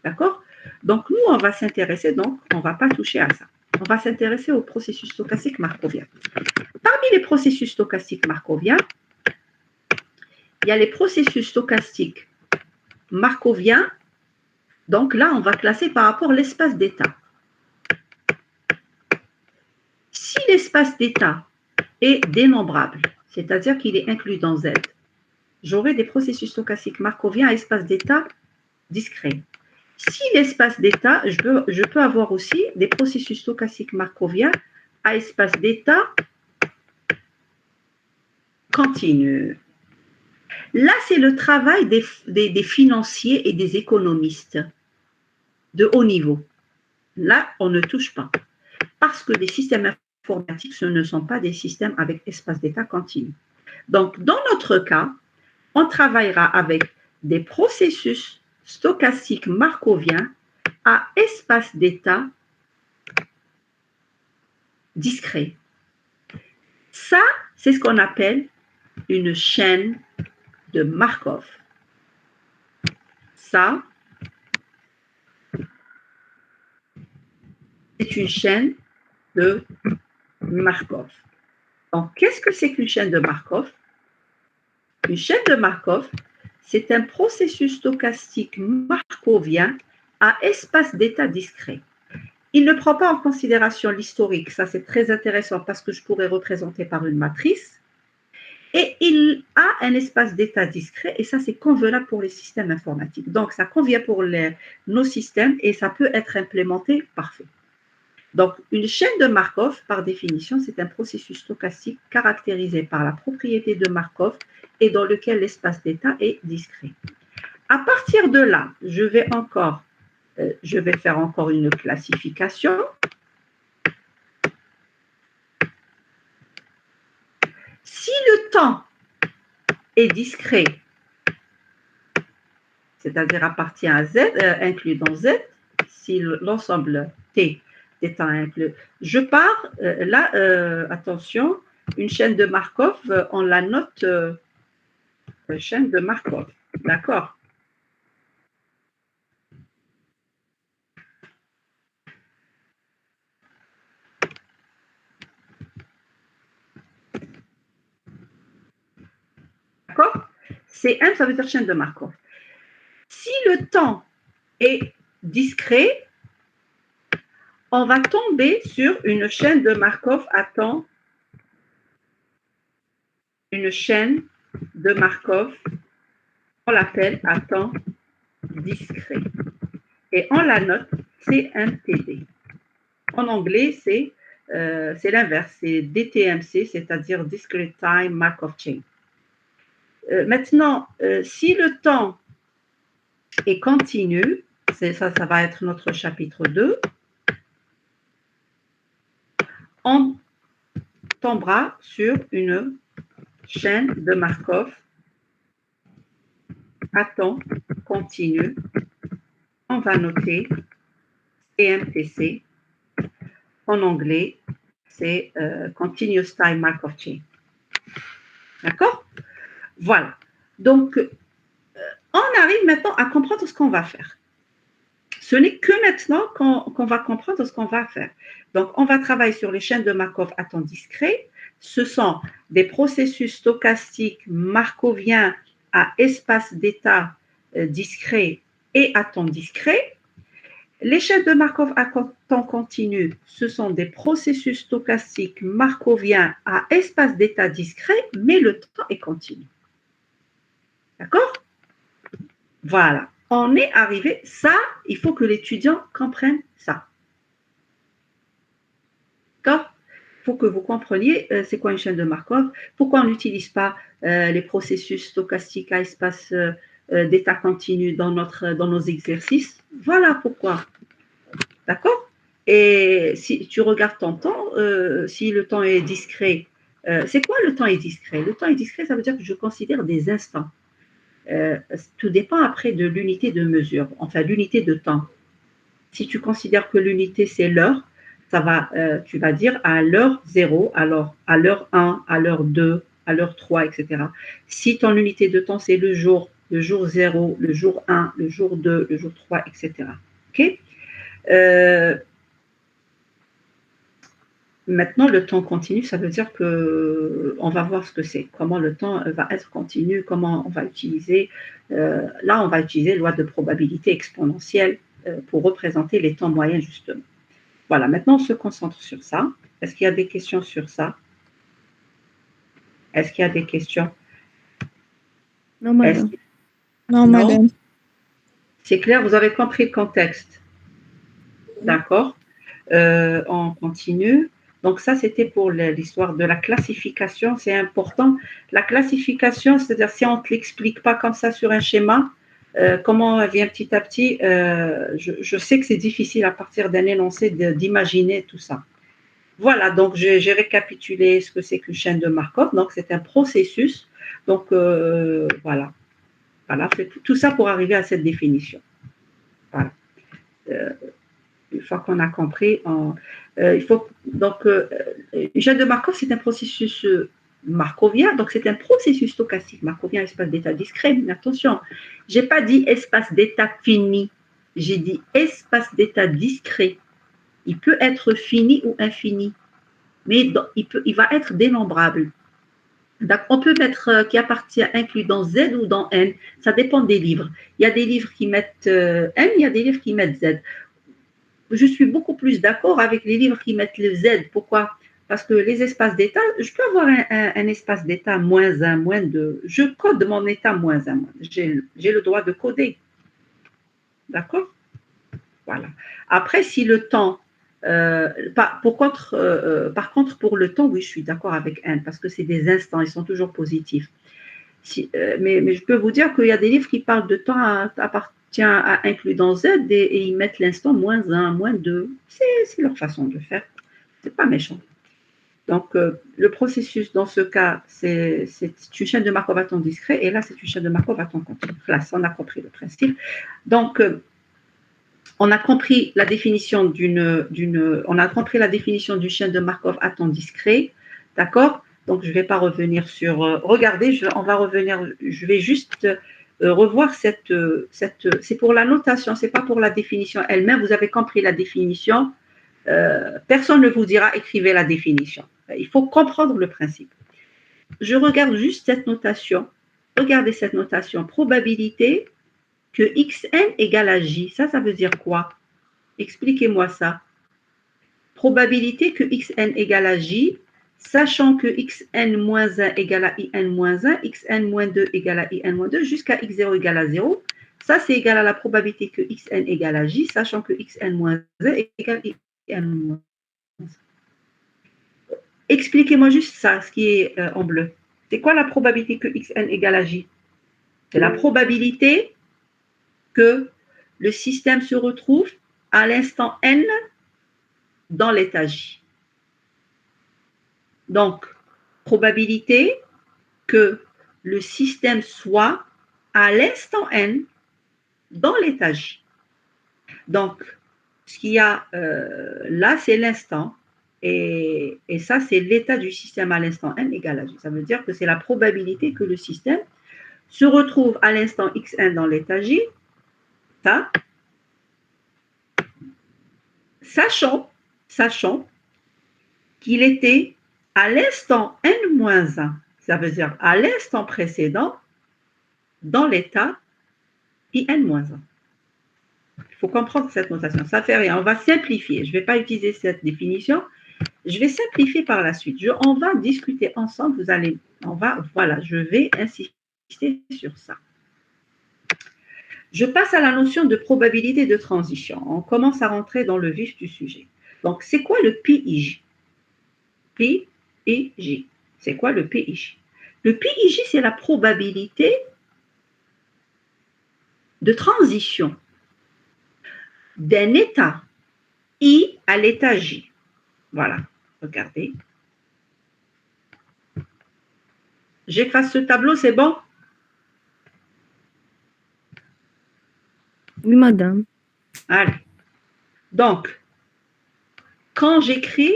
[SPEAKER 1] D'accord? Donc, nous, on va s'intéresser, donc, on ne va pas toucher à ça. On va s'intéresser au processus stochastique markovien. Parmi les processus stochastiques markoviens, il y a les processus stochastiques markoviens Donc là, on va classer par rapport à l'espace d'état. Si l'espace d'état est dénombrable, c'est-à-dire qu'il est inclus dans Z, j'aurai des processus stochastiques markoviens à espace d'état discret. Si l'espace d'état, je peux avoir aussi des processus stochastiques markoviens à espace d'état continu. Là, c'est le travail des financiers et des économistes de haut niveau. Là, on ne touche pas. Parce que les systèmes informatiques, ce ne sont pas des systèmes avec espace d'état continu. Donc, dans notre cas, on travaillera avec des processus stochastiques markoviens à espace d'état discret. Ça, c'est ce qu'on appelle une chaîne de Markov. Ça, c'est une chaîne de Markov. Donc, qu'est-ce que c'est qu'une chaîne de Markov? Une chaîne de Markov, c'est un processus stochastique markovien à espace d'état discret. Il ne prend pas en considération l'historique, ça c'est très intéressant parce que je pourrais représenter par une matrice, et il a un espace d'état discret, et ça c'est convenable pour les systèmes informatiques. Donc ça convient pour nos systèmes et ça peut être implémenté parfait. Donc, une chaîne de Markov, par définition, c'est un processus stochastique caractérisé par la propriété de Markov et dans lequel l'espace d'état est discret. À partir de là, je vais faire encore une classification. Si le temps est discret, c'est-à-dire appartient à Z, inclus dans Z, si l'ensemble T est inclus, je pars, attention, une chaîne de Markov, on la note chaîne de Markov, d'accord? D'accord? C1, ça veut dire chaîne de Markov. Si le temps est discret, on va tomber sur une chaîne de Markov à temps, une chaîne de Markov, on l'appelle à temps discret. Et on la note C1TD. En anglais, c'est l'inverse, c'est DTMC, c'est-à-dire Discrete Time Markov Chain. Maintenant, si le temps est continu, ça va être notre chapitre 2, on tombera sur une chaîne de Markov à temps continu. On va noter CMTC. En anglais, c'est Continuous Time Markov Chain. D'accord? Voilà. Donc, on arrive maintenant à comprendre ce qu'on va faire. Ce n'est que maintenant qu'on va comprendre ce qu'on va faire. Donc, on va travailler sur les chaînes de Markov à temps discret. Ce sont des processus stochastiques markoviens à espace d'état discret et à temps discret. Les chaînes de Markov à temps continu, ce sont des processus stochastiques markoviens à espace d'état discret, mais le temps est continu. D'accord? Voilà. On est arrivé, ça, il faut que l'étudiant comprenne ça. D'accord? Il faut que vous compreniez c'est quoi une chaîne de Markov, pourquoi on n'utilise pas les processus stochastiques à espace d'état continu dans nos exercices. Voilà pourquoi. D'accord? Et si tu regardes ton temps, si le temps est discret, c'est quoi le temps est discret? Le temps est discret, ça veut dire que je considère des instants. Tout dépend après de l'unité de mesure, enfin l'unité de temps. Si tu considères que l'unité c'est l'heure, tu vas dire à l'heure 0, alors à l'heure 1, à l'heure 2, à l'heure 3, etc. Si ton unité de temps c'est le jour 0, le jour 1, le jour 2, le jour 3, etc. Ok? Maintenant, le temps continu, ça veut dire que on va voir ce que c'est, comment le temps va être continu, comment on va utiliser. Là, on va utiliser loi de probabilité exponentielle pour représenter les temps moyens, justement. Voilà, maintenant, on se concentre sur ça. Est-ce qu'il y a des questions sur ça? Est-ce qu'il y a des questions?
[SPEAKER 2] Non, madame.
[SPEAKER 5] Non, madame.
[SPEAKER 1] C'est clair, vous avez compris le contexte. D'accord. On continue. Donc ça, c'était pour l'histoire de la classification. C'est important. La classification, c'est-à-dire si on ne te l'explique pas comme ça sur un schéma, comment elle vient petit à petit, je sais que c'est difficile à partir d'un énoncé d'imaginer tout ça. Voilà, donc j'ai récapitulé ce que c'est qu'une chaîne de Markov. Donc c'est un processus. Donc voilà, c'est tout ça pour arriver à cette définition. Voilà. Une fois qu'on a compris, il faut donc une chaîne de Markov, c'est un processus markovien, donc c'est un processus stochastique markovien, espace d'état discret. Mais attention, j'ai pas dit espace d'état fini, j'ai dit espace d'état discret. Il peut être fini ou infini, mais il va être dénombrable. Donc, on peut mettre qui appartient inclus dans Z ou dans N, ça dépend des livres. Il y a des livres qui mettent N, il y a des livres qui mettent Z. Je suis beaucoup plus d'accord avec les livres qui mettent le Z. Pourquoi? Parce que les espaces d'état, je peux avoir un espace d'état -1, -2. Je code mon état -1. J'ai le droit de coder. D'accord? Voilà. Après, si le temps, par contre, pour le temps, oui, je suis d'accord avec N, parce que c'est des instants, ils sont toujours positifs. Mais je peux vous dire qu'il y a des livres qui parlent de temps appartient à inclus dans Z et ils mettent l'instant -1, -2. C'est leur façon de faire. C'est pas méchant. Donc, le processus dans ce cas, c'est une chaîne de Markov à temps discret et là, c'est une chaîne de Markov à temps continu. Là, on a compris le principe. Donc, on a compris la définition d'une chaîne de Markov à temps discret. D'accord? Donc, je ne vais pas revenir sur. Regardez, on va revenir. Je vais juste revoir cette. C'est pour la notation, c'est pas pour la définition elle-même. Vous avez compris la définition. Personne ne vous dira écrivez la définition. Il faut comprendre le principe. Je regarde juste cette notation. Regardez cette notation. Probabilité que xn égale à j. Ça veut dire quoi? Expliquez-moi ça. Probabilité que xn égale à j, sachant que xn-1 égale à in-1, xn-2 égale à in-2, jusqu'à x0 égale à 0. Ça, c'est égal à la probabilité que xn égale à j, sachant que xn-1 égale à in-1. Expliquez-moi juste ça, ce qui est en bleu. C'est quoi la probabilité que xn égale à j? C'est la probabilité que le système se retrouve à l'instant n dans l'état j. Donc, probabilité que le système soit à l'instant n dans l'état j. Donc, ce qu'il y a là, c'est l'instant. Et ça, c'est l'état du système à l'instant n égale à j. Ça veut dire que c'est la probabilité que le système se retrouve à l'instant xn dans l'état j, ça, sachant qu'il était à l'instant n-1, ça veut dire à l'instant précédent, dans l'état in-1. Il faut comprendre cette notation, ça ne fait rien. On va simplifier. Je ne vais pas utiliser cette définition. Je vais simplifier par la suite. On va discuter ensemble. Voilà, je vais insister sur ça. Je passe à la notion de probabilité de transition. On commence à rentrer dans le vif du sujet. Donc, c'est quoi le PIJ? PIJ. C'est quoi le PIJ? Le PIJ, c'est la probabilité de transition d'un état I à l'état J. Voilà, regardez. J'efface ce tableau, c'est bon?
[SPEAKER 2] Oui, madame.
[SPEAKER 1] Allez. Donc, quand j'écris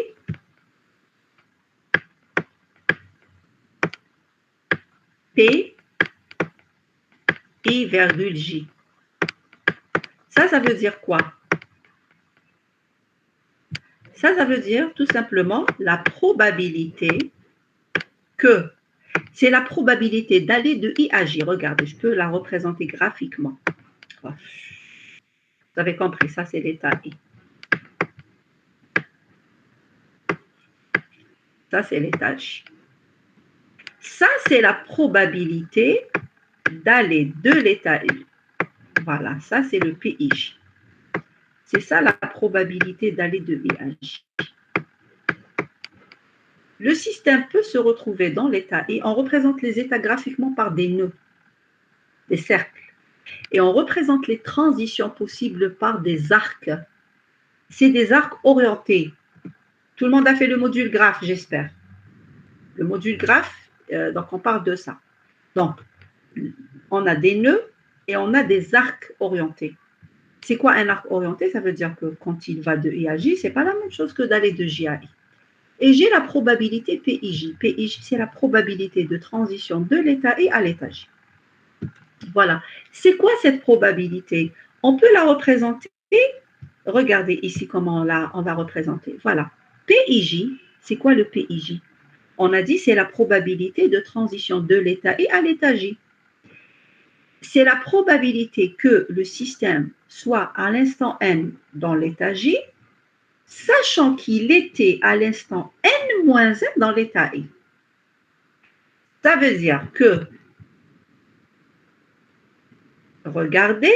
[SPEAKER 1] P, I, virgule J, ça veut dire quoi? Ça veut dire tout simplement la probabilité que c'est la probabilité d'aller de I à J. Regardez, je peux la représenter graphiquement. Vous avez compris, ça c'est l'état I. Ça c'est l'état J. Ça c'est la probabilité d'aller de l'état I. Voilà, ça c'est le PIJ. C'est ça la probabilité d'aller de I à J. Le système peut se retrouver dans l'état I. On représente les états graphiquement par des nœuds, des cercles. Et on représente les transitions possibles par des arcs. C'est des arcs orientés. Tout le monde a fait le module graphe, j'espère. Le module graphe, donc on parle de ça. Donc, on a des nœuds et on a des arcs orientés. C'est quoi un arc orienté? Ça veut dire que quand il va de I à J, ce n'est pas la même chose que d'aller de J à I. Et j'ai la probabilité PIJ. PIJ, c'est la probabilité de transition de l'état I à l'état J. Voilà. C'est quoi cette probabilité? On peut la représenter. Regardez ici comment on va représenter. Voilà. PIJ, c'est quoi le PIJ? On a dit c'est la probabilité de transition de l'état I à l'état J. C'est la probabilité que le système soit à l'instant n dans l'état J, sachant qu'il était à l'instant n-1 dans l'état I. Ça veut dire que, regardez,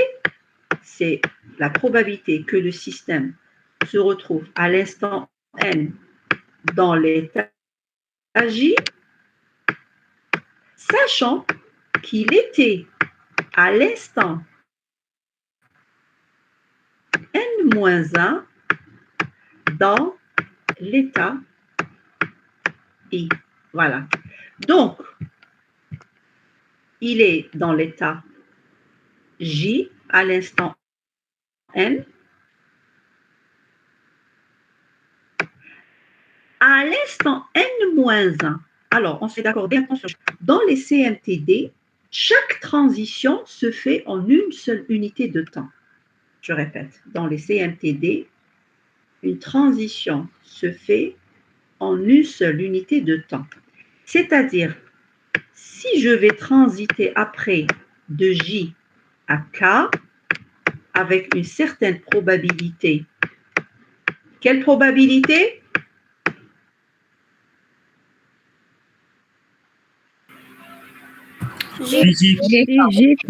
[SPEAKER 1] c'est la probabilité que le système se retrouve à l'instant n dans l'état J, sachant qu'il était à l'instant n-1 dans l'état I. Voilà. Donc, il est dans l'état J à l'instant n. À l'instant n-1, alors on s'est d'accord, attention, dans les CMTD, chaque transition se fait en une seule unité de temps. Je répète, dans les CMTD, une transition se fait en une seule unité de temps. C'est-à-dire, si je vais transiter après de J à K, avec une certaine probabilité. Quelle probabilité?
[SPEAKER 3] Physique
[SPEAKER 2] PJK.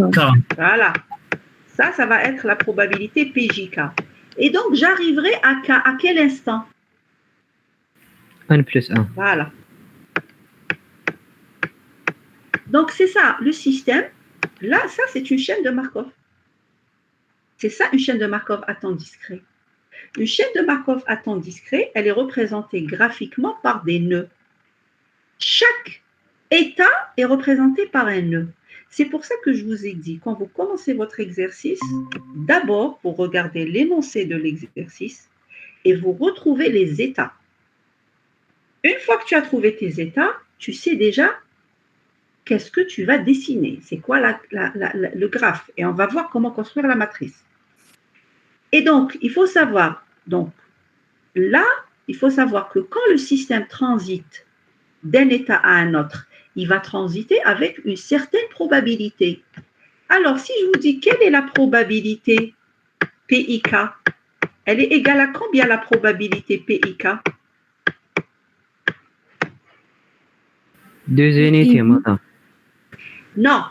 [SPEAKER 1] Voilà. Ça va être la probabilité PJK. Et donc, j'arriverai à K à quel instant?
[SPEAKER 5] n plus 1.
[SPEAKER 1] Voilà. Donc, c'est ça, le système. Là, ça, c'est une chaîne de Markov. C'est ça, une chaîne de Markov à temps discret. Une chaîne de Markov à temps discret, elle est représentée graphiquement par des nœuds. Chaque état est représenté par un nœud. C'est pour ça que je vous ai dit, quand vous commencez votre exercice, d'abord, vous regardez l'énoncé de l'exercice et vous retrouvez les états. Une fois que tu as trouvé tes états, tu sais déjà qu'est-ce que tu vas dessiner. C'est quoi le graphe? Et on va voir comment construire la matrice. Et donc, il faut savoir, donc, là, il faut savoir que quand le système transite d'un état à un autre, il va transiter avec une certaine probabilité. Alors, si je vous dis quelle est la probabilité PIK, elle est égale à combien la probabilité PIK?
[SPEAKER 5] 2 unités, madame.
[SPEAKER 1] Non,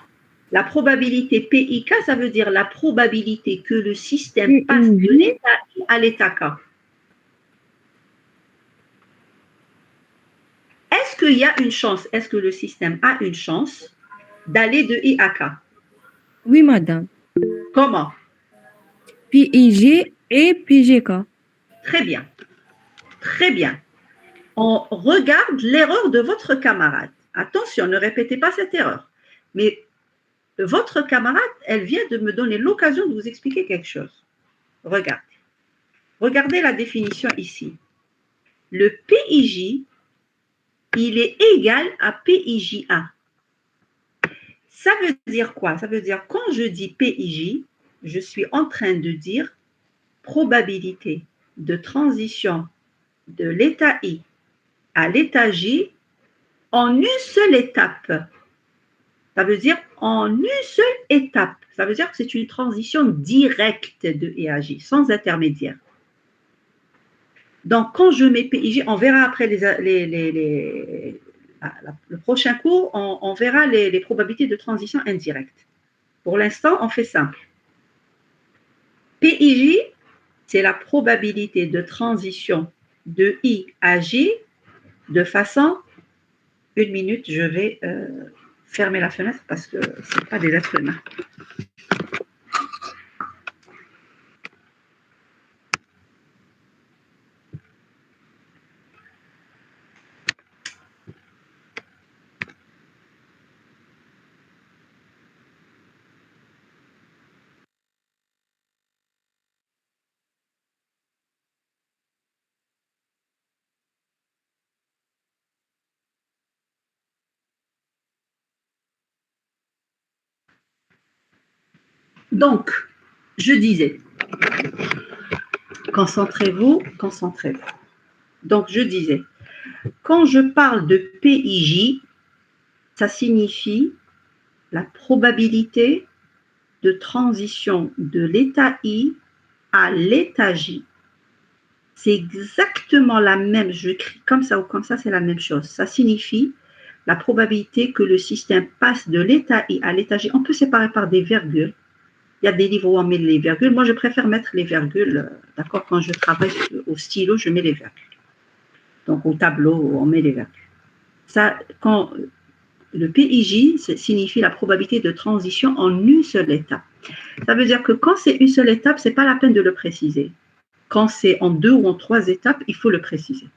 [SPEAKER 1] la probabilité PIK, ça veut dire la probabilité que le système passe de l'état I à l'état K. Est-ce qu'il y a une chance, est-ce que le système a une chance d'aller de I à K?
[SPEAKER 2] Oui, madame.
[SPEAKER 1] Comment?
[SPEAKER 2] PIJ et PJK.
[SPEAKER 1] Très bien. Très bien. On regarde l'erreur de votre camarade. Attention, ne répétez pas cette erreur. Mais votre camarade, elle vient de me donner l'occasion de vous expliquer quelque chose. Regardez. Regardez la définition ici. Le PIJ, il est égal à PIJ1. Ça veut dire quoi? Ça veut dire quand je dis PIJ, je suis en train de dire probabilité de transition de l'état I à l'état J en une seule étape. Ça veut dire en une seule étape. Ça veut dire que c'est une transition directe de I à J, sans intermédiaire. Donc, quand je mets PIJ, on verra après le prochain cours, on verra les probabilités de transition indirecte. Pour l'instant, on fait simple. PIJ, c'est la probabilité de transition de I à J de façon, une minute, je vais fermer la fenêtre parce que ce n'est pas des êtres humains. Donc, je disais, concentrez-vous, concentrez-vous. Donc, je disais, quand je parle de PIJ, ça signifie la probabilité de transition de l'état I à l'état J. C'est exactement la même, je écris comme ça ou comme ça, c'est la même chose. Ça signifie la probabilité que le système passe de l'état I à l'état J. On peut séparer par des virgules. Il y a des livres où on met les virgules. Moi, je préfère mettre les virgules. D'accord, quand je travaille au stylo, je mets les virgules. Donc, au tableau, on met les virgules. Ça, quand le PIJ signifie la probabilité de transition en une seule étape. Ça veut dire que quand c'est une seule étape, ce n'est pas la peine de le préciser. Quand c'est en 2 ou en 3 étapes, il faut le préciser.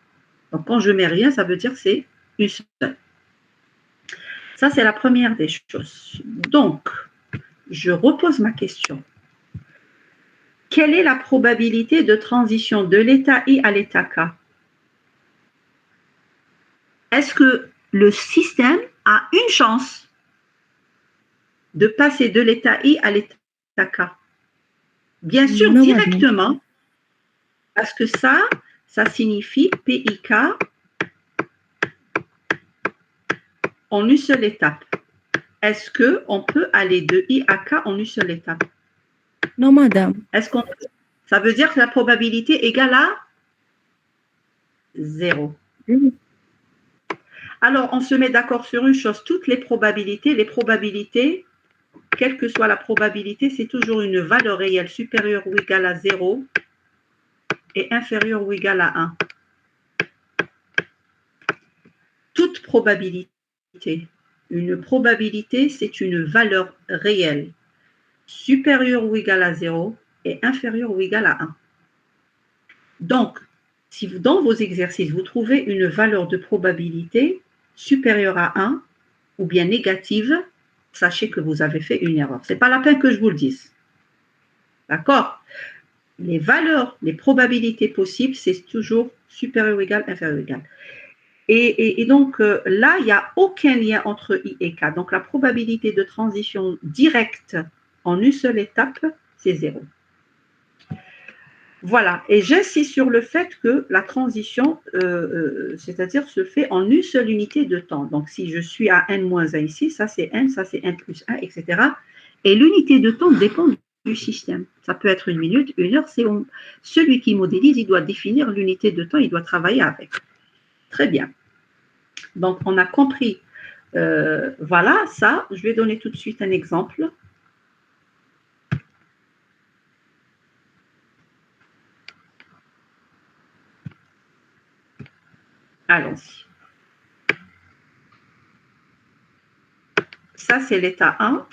[SPEAKER 1] Donc, quand je ne mets rien, ça veut dire que c'est une seule. Ça, c'est la première des choses. Donc, je repose ma question. Quelle est la probabilité de transition de l'état I à l'état K? Est-ce que le système a une chance de passer de l'état I à l'état K? Bien sûr,
[SPEAKER 2] Non,
[SPEAKER 1] directement, madame. Parce que ça signifie PIK en une seule étape. Est-ce qu'on peut aller de I à K en une seule étape?
[SPEAKER 2] Non, madame.
[SPEAKER 1] Ça veut dire que la probabilité égale à 0. Alors, on se met d'accord sur une chose, toutes les probabilités, quelle que soit la probabilité, c'est toujours une valeur réelle supérieure ou égale à 0 et inférieure ou égale à 1. Toute probabilité. Une probabilité, c'est une valeur réelle supérieure ou égale à 0 et inférieure ou égale à 1. Donc, si vous, dans vos exercices, vous trouvez une valeur de probabilité supérieure à 1 ou bien négative, sachez que vous avez fait une erreur. Ce n'est pas la peine que je vous le dise. D'accord? Les valeurs, les probabilités possibles, c'est toujours supérieur ou égal, inférieur ou égal. Et donc, là, il n'y a aucun lien entre I et K. Donc, la probabilité de transition directe en une seule étape, c'est 0. Voilà. Et j'insiste sur le fait que la transition, c'est-à-dire se fait en une seule unité de temps. Donc, si je suis à n-1 ici, ça c'est n, ça c'est n plus 1, etc. Et l'unité de temps dépend du système. Ça peut être une minute, une heure. Celui qui modélise, il doit définir l'unité de temps, il doit travailler avec. Très bien. Donc, on a compris. Voilà, ça, je vais donner tout de suite un exemple. Allons-y. Ça, c'est l'état 1.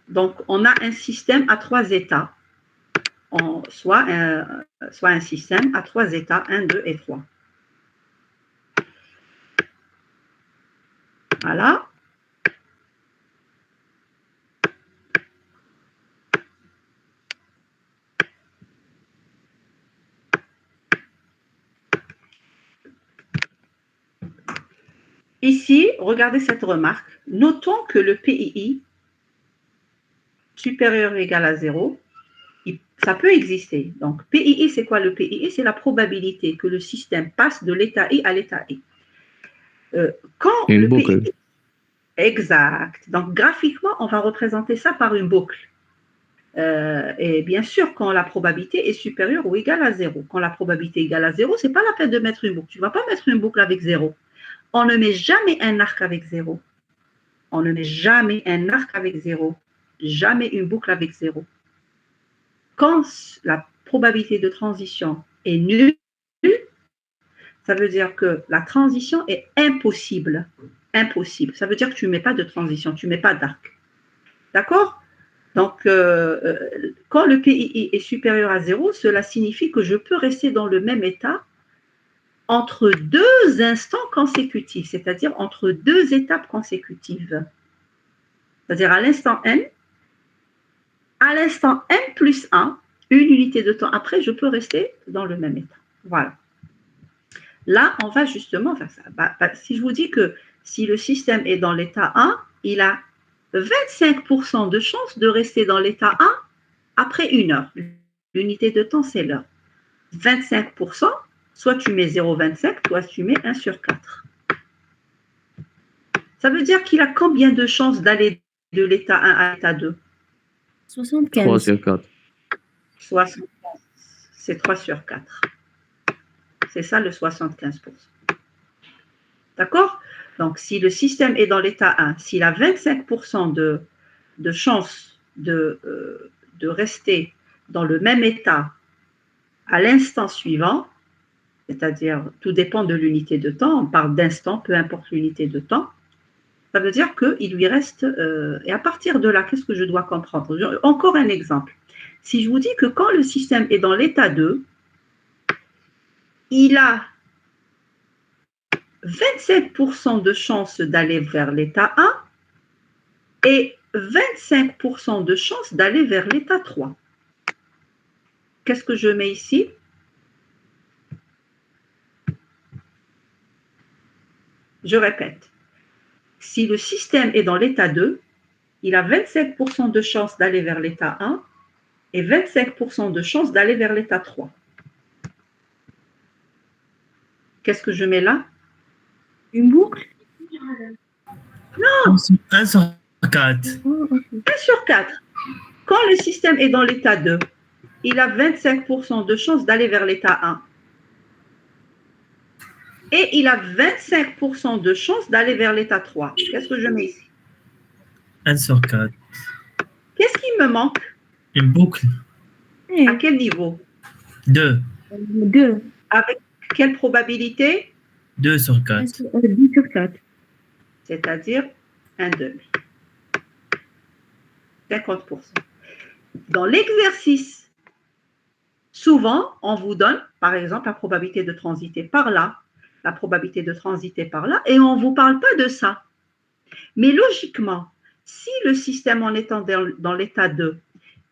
[SPEAKER 1] Donc, on a un système à 3 états. Soit un système à 3 états, 1, 2 et 3. Voilà. Ici, regardez cette remarque. Notons que le PII supérieur ou égal à 0, ça peut exister. Donc, PII, c'est quoi le PII? C'est la probabilité que le système passe de l'état I à l'état I. Quand
[SPEAKER 4] Une
[SPEAKER 1] le
[SPEAKER 4] boucle.
[SPEAKER 1] PII... Exact. Donc, graphiquement, on va représenter ça par une boucle. Et bien sûr, quand la probabilité est supérieure ou égale à 0. Quand la probabilité est égale à 0, ce n'est pas la peine de mettre une boucle. Tu ne vas pas mettre une boucle avec 0. On ne met jamais un arc avec 0. On ne met jamais un arc avec 0. Jamais une boucle avec 0. Quand la probabilité de transition est nulle, ça veut dire que la transition est impossible. Impossible. Ça veut dire que tu ne mets pas de transition, tu ne mets pas d'arc. D'accord? Donc, quand le PII est supérieur à 0, cela signifie que je peux rester dans le même état entre deux instants consécutifs, c'est-à-dire entre deux étapes consécutives. C'est-à-dire à l'instant n plus 1, une unité de temps après, je peux rester dans le même état. Voilà. Là, on va justement faire ça. Si je vous dis que si le système est dans l'état 1, il a 25% de chance de rester dans l'état 1 après 1 heure. L'unité de temps, c'est l'heure. 25%, soit tu mets 0,25, soit tu mets 1 sur 4. Ça veut dire qu'il a combien de chances d'aller de l'état 1 à l'état 2?
[SPEAKER 2] 75.
[SPEAKER 4] 3 sur 4.
[SPEAKER 1] 75. C'est 3 sur 4. C'est ça le 75%. D'accord? Donc, si le système est dans l'état 1, s'il a 25% de chance de rester dans le même état à l'instant suivant, c'est-à-dire tout dépend de l'unité de temps, on parle d'instant, peu importe l'unité de temps, ça veut dire qu'il lui reste, et à partir de là, qu'est-ce que je dois comprendre? Encore un exemple. Si je vous dis que quand le système est dans l'état 2, il a 25% de chance d'aller vers l'état 1 et 25% de chance d'aller vers l'état 3. Qu'est-ce que je mets ici? Je répète. Si le système est dans l'état 2, il a 25% de chance d'aller vers l'état 1 et 25% de chance d'aller vers l'état 3. Qu'est-ce que je mets là?
[SPEAKER 2] Une boucle?
[SPEAKER 3] 1 sur 4.
[SPEAKER 2] Oh, ok.
[SPEAKER 1] 1 sur 4. Quand le système est dans l'état 2, il a 25% de chance d'aller vers l'état 1. Et il a 25% de chance d'aller vers l'état 3. Qu'est-ce que je mets ici?
[SPEAKER 3] 1 sur 4.
[SPEAKER 1] Qu'est-ce qui me manque?
[SPEAKER 3] Une boucle.
[SPEAKER 1] À quel niveau?
[SPEAKER 3] 2.
[SPEAKER 2] 2.
[SPEAKER 1] Avec quelle probabilité?
[SPEAKER 3] 2 sur 4.
[SPEAKER 2] 10 sur 4.
[SPEAKER 1] C'est-à-dire un demi. 50%. Dans l'exercice, souvent, on vous donne, par exemple, la probabilité de transiter par là, la probabilité de transiter par là, et on ne vous parle pas de ça. Mais logiquement, si le système en étant dans l'état 2,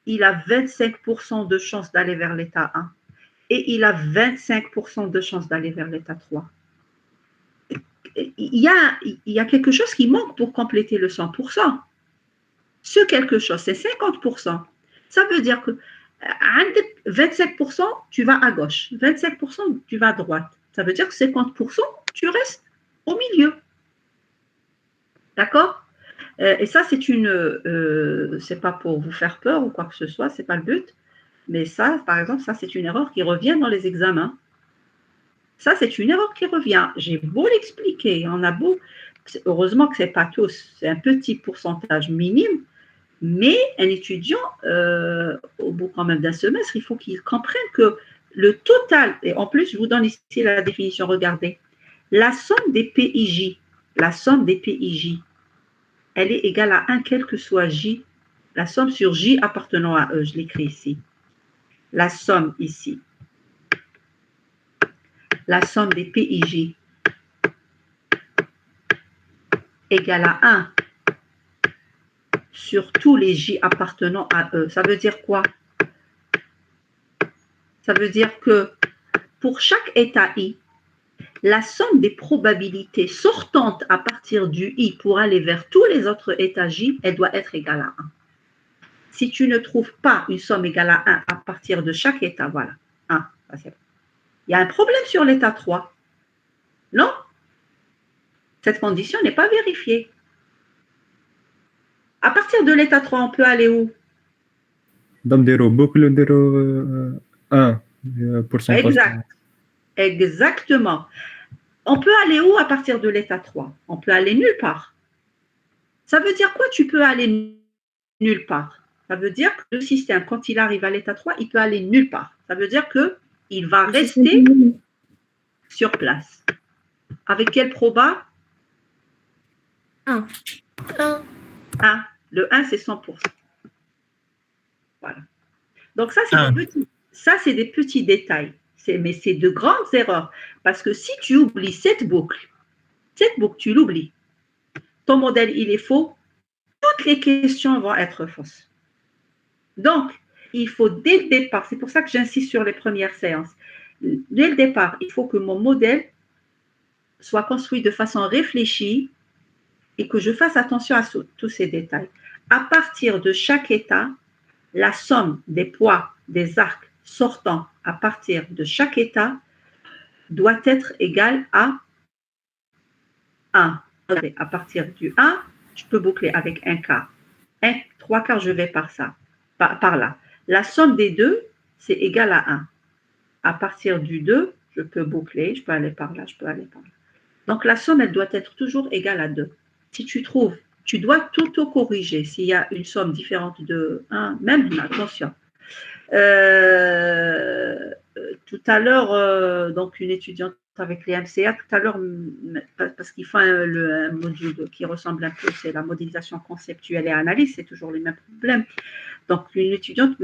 [SPEAKER 1] il a 25% de chance d'aller vers l'état 1 et il a 25% de chance d'aller vers l'état 3, il y a quelque chose qui manque pour compléter le 100%. Ce quelque chose, c'est 50%. Ça veut dire que 25%, tu vas à gauche, 25%, tu vas à droite. Ça veut dire que 50%, tu restes au milieu. D'accord? Et ça, c'est pas pour vous faire peur ou quoi que ce soit, c'est pas le but. Mais ça, par exemple, ça, c'est une erreur qui revient dans les examens. Ça, c'est une erreur qui revient. J'ai beau l'expliquer, on a beau, heureusement que c'est pas tous, c'est un petit pourcentage minime, mais un étudiant, au bout quand même d'un semestre, il faut qu'il comprenne que le total, et en plus, je vous donne ici la définition, regardez, la somme des PIJ, elle est égale à 1 quel que soit J, la somme sur J appartenant à E, je l'écris ici. La somme ici, la somme des PIJ égale à 1 sur tous les J appartenant à E. Ça veut dire quoi? Ça veut dire que pour chaque état I, la somme des probabilités sortantes à partir du I pour aller vers tous les autres états J, elle doit être égale à 1. Si tu ne trouves pas une somme égale à 1 à partir de chaque état, voilà, 1, ça, c'est bon. Il y a un problème sur l'état 3. Non, cette condition n'est pas vérifiée. À partir de l'état 3, on peut aller où?
[SPEAKER 6] نديرو بوكل ونديرو 1 pourcentage.
[SPEAKER 1] Exact. Exactement. On peut aller où à partir de l'état 3? On peut aller nulle part. Ça veut dire quoi, tu peux aller nulle part? Ça veut dire que le système, quand il arrive à l'état 3, il peut aller nulle part. Ça veut dire qu'il va rester sur place. Avec quel proba?
[SPEAKER 2] 1.
[SPEAKER 1] 1. Le 1, c'est 100%. Voilà. Donc ça, c'est des petits détails. Mais c'est de grandes erreurs. Parce que si tu oublies cette boucle, tu l'oublies. Ton modèle, il est faux. Toutes les questions vont être fausses. Donc, il faut dès le départ, c'est pour ça que j'insiste sur les premières séances, dès le départ, il faut que mon modèle soit construit de façon réfléchie et que je fasse attention à tous ces détails. À partir de chaque état, la somme des poids des arcs sortants à partir de chaque état doit être égale à 1. À partir du 1, je peux boucler avec un quart. 3 quarts, je vais par là. La somme des deux, c'est égal à 1. À partir du 2, je peux boucler, je peux aller par là, je peux aller par là. Donc la somme, elle doit être toujours égale à 2. Si tu trouves, tu dois tout corriger. S'il y a une somme différente de 1, même, attention. Tout à l'heure, donc une étudiante avec les MCA, tout à l'heure, parce qu'il faut un module qui ressemble un peu, c'est la modélisation conceptuelle et analyse, c'est toujours les mêmes problèmes. Donc, une étudiante,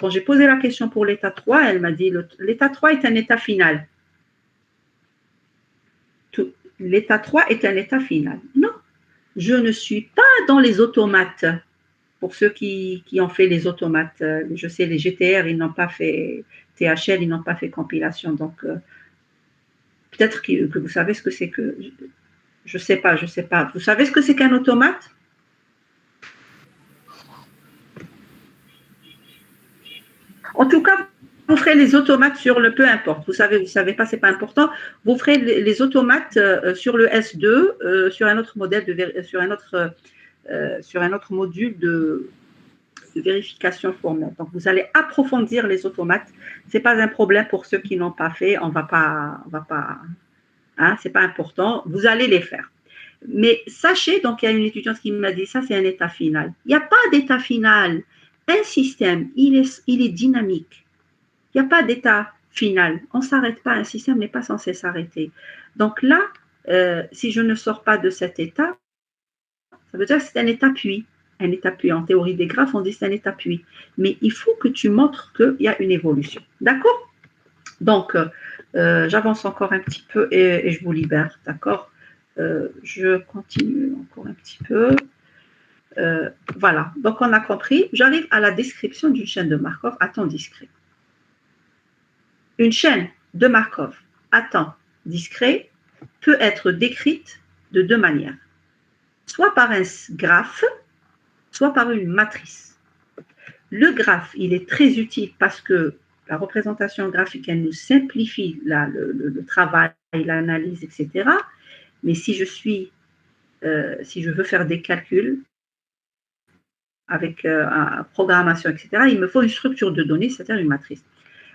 [SPEAKER 1] quand j'ai posé la question pour l'état 3, elle m'a dit, l'état 3 est un état final. L'état 3 est un état final. Non, je ne suis pas dans les automates. Pour ceux qui ont fait les automates, je sais, les GTR, ils n'ont pas fait THL, ils n'ont pas fait compilation. Donc, peut-être que vous savez ce que c'est que... Je ne sais pas. Vous savez ce que c'est qu'un automate? En tout cas, vous ferez les automates sur le peu importe. Vous savez pas, c'est pas important. Vous ferez les automates sur le S2, sur un autre modèle sur un autre module de vérification formelle. Donc, vous allez approfondir les automates. C'est pas un problème pour ceux qui n'ont pas fait. On va pas, hein, c'est pas important. Vous allez les faire. Mais sachez, donc, il y a une étudiante qui m'a dit, ça, c'est un état final. Il n'y a pas d'état final. Un système, il est dynamique. Il n'y a pas d'état final. On ne s'arrête pas. Un système n'est pas censé s'arrêter. Donc là, si je ne sors pas de cet état, ça veut dire que c'est un état puits. Un état puits. En théorie des graphes, on dit que c'est un état puits. Mais il faut que tu montres qu'il y a une évolution. D'accord? Donc, j'avance encore un petit peu et je vous libère. D'accord? Je continue encore un petit peu. Voilà, donc on a compris. J'arrive à la description d'une chaîne de Markov à temps discret. Une chaîne de Markov à temps discret peut être décrite de deux manières. Soit par un graphe, soit par une matrice. Le graphe, il est très utile parce que la représentation graphique, elle nous simplifie le travail, l'analyse, etc. Mais si je veux faire des calculs, avec programmation, etc., il me faut une structure de données, c'est-à-dire une matrice.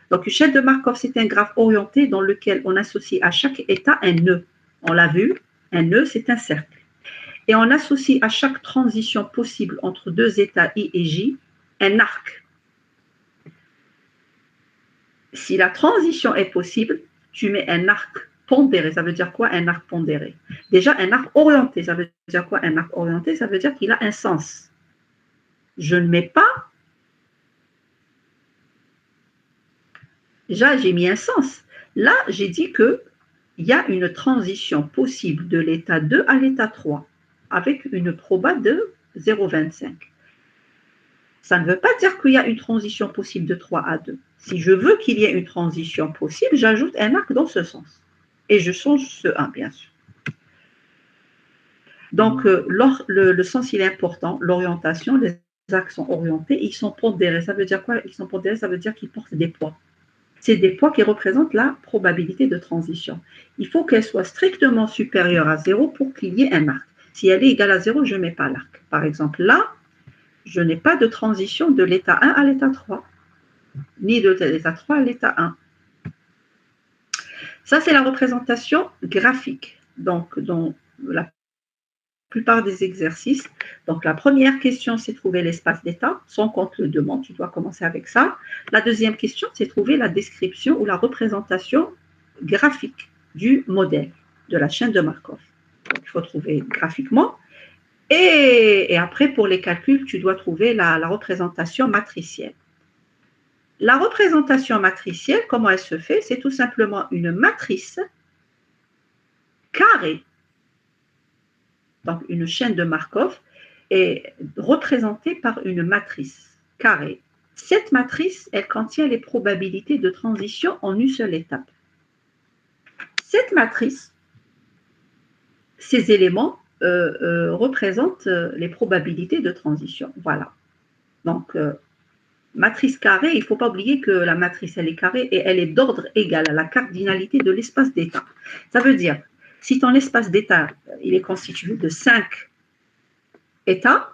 [SPEAKER 1] Donc, une chaîne de Markov, c'est un graphe orienté dans lequel on associe à chaque état un nœud. On l'a vu, un nœud, c'est un cercle. Et on associe à chaque transition possible entre deux états I et J un arc. Si la transition est possible, tu mets un arc pondéré. Ça veut dire quoi, un arc pondéré? Déjà, un arc orienté, ça veut dire quoi, un arc orienté? Ça veut dire qu'il a un sens. Je ne mets pas. Déjà, j'ai mis un sens. Là, j'ai dit qu'il y a une transition possible de l'état 2 à l'état 3 avec une proba de 0,25. Ça ne veut pas dire qu'il y a une transition possible de 3 à 2. Si je veux qu'il y ait une transition possible, j'ajoute un arc dans ce sens. Et je change ce 1, bien sûr. Donc, le sens, il est important. L'orientation, les axes sont orientés, ils sont pondérés. Ça veut dire quoi? Ils sont pondérés, ça veut dire qu'ils portent des poids. C'est des poids qui représentent la probabilité de transition. Il faut qu'elle soit strictement supérieure à 0 pour qu'il y ait un arc. Si elle est égale à 0, je ne mets pas l'arc. Par exemple, là, je n'ai pas de transition de l'état 1 à l'état 3, ni de l'état 3 à l'état 1. Ça, c'est la représentation graphique. Donc, dans la plupart des exercices, donc la première question, c'est trouver l'espace d'état, sans compte le demande, tu dois commencer avec ça. La deuxième question, c'est trouver la description ou la représentation graphique du modèle de la chaîne de Markov. Donc, il faut trouver graphiquement. Et après, pour les calculs, tu dois trouver la représentation matricielle. La représentation matricielle, comment elle se fait? C'est tout simplement une matrice carrée. Donc, une chaîne de Markov est représentée par une matrice carrée. Cette matrice, elle contient les probabilités de transition en une seule étape. Cette matrice, ces éléments représentent les probabilités de transition. Voilà. Donc, matrice carrée, il ne faut pas oublier que la matrice, elle est carrée et elle est d'ordre égal à la cardinalité de l'espace d'état. Ça veut dire, si ton espace d'état, il est constitué de 5 états,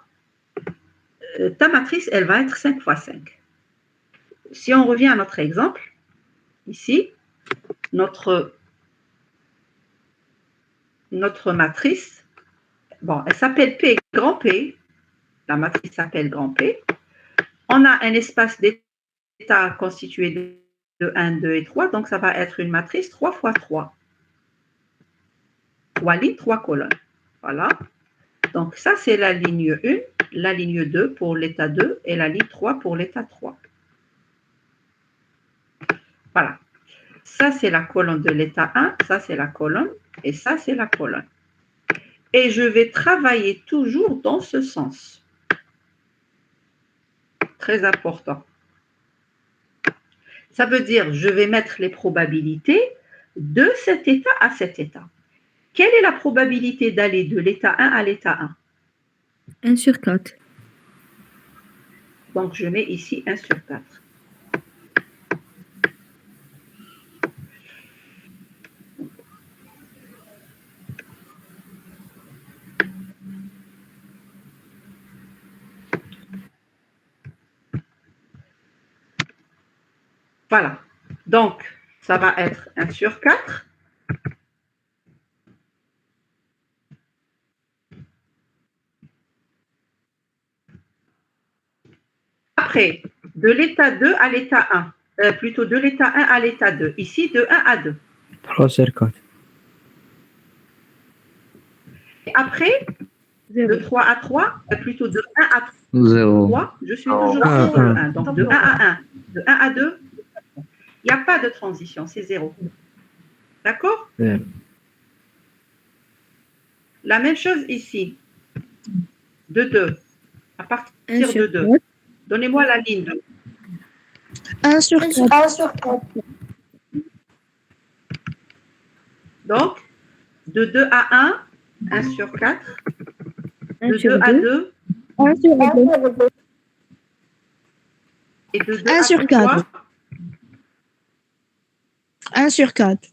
[SPEAKER 1] ta matrice, elle va être 5 fois 5. Si on revient à notre exemple, ici, notre matrice, bon, elle s'appelle P, grand P, la matrice s'appelle grand P. On a un espace d'état constitué de 1, 2 et 3, donc ça va être une matrice 3 fois 3. 3 lignes, 3 colonnes. Voilà. Donc ça, c'est la ligne 1, la ligne 2 pour l'état 2 et la ligne 3 pour l'état 3. Voilà. Ça, c'est la colonne de l'état 1, ça, c'est la colonne, et ça, c'est la colonne. Et je vais travailler toujours dans ce sens. Très important. Ça veut dire, je vais mettre les probabilités de cet état à cet état. Quelle est la probabilité d'aller de l'état 1 à l'état 1?
[SPEAKER 2] 1 sur 4.
[SPEAKER 1] Donc, je mets ici 1 sur 4. Voilà. Donc, ça va être 1 sur 4. Après, de l'état 2 à l'état 1, plutôt de l'état 1 à l'état 2. Ici, de 1 à 2.
[SPEAKER 5] 3 sur 4.
[SPEAKER 1] Et après, de 3 à 3, plutôt de 1 à
[SPEAKER 4] 0.
[SPEAKER 1] 3, je suis toujours sur le 1. Donc, de 1 à 1, de 1 à 2, il n'y a pas de transition, c'est 0. D'accord? La même chose ici. De 2, à partir de 2. Donnez-moi la ligne 2.
[SPEAKER 2] 1 sur 4.
[SPEAKER 7] 1 sur 4.
[SPEAKER 1] Donc, de 2 à 1, 1 sur 4.
[SPEAKER 2] 1
[SPEAKER 1] De
[SPEAKER 2] sur
[SPEAKER 1] 2 à
[SPEAKER 2] 2.
[SPEAKER 1] 2.
[SPEAKER 2] 1 sur 2.
[SPEAKER 1] Et de 2
[SPEAKER 2] 1
[SPEAKER 1] à
[SPEAKER 2] sur
[SPEAKER 1] 3.
[SPEAKER 2] 4. 1 sur 4.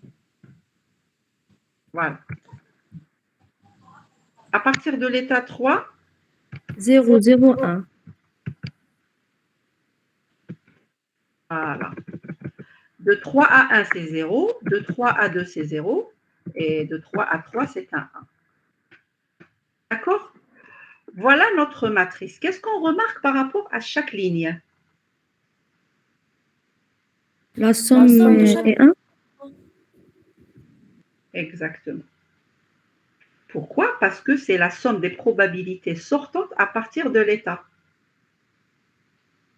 [SPEAKER 1] Voilà. À partir de l'état 3,
[SPEAKER 2] 0, 0, 1.
[SPEAKER 1] voilà. De 3 à 1, c'est 0. De 3 à 2, c'est 0. Et de 3 à 3, c'est un 1. D'accord? Voilà notre matrice. Qu'est-ce qu'on remarque par rapport à chaque ligne?
[SPEAKER 2] La somme est 1.
[SPEAKER 1] Exactement. Pourquoi? Parce que c'est la somme des probabilités sortantes à partir de l'état.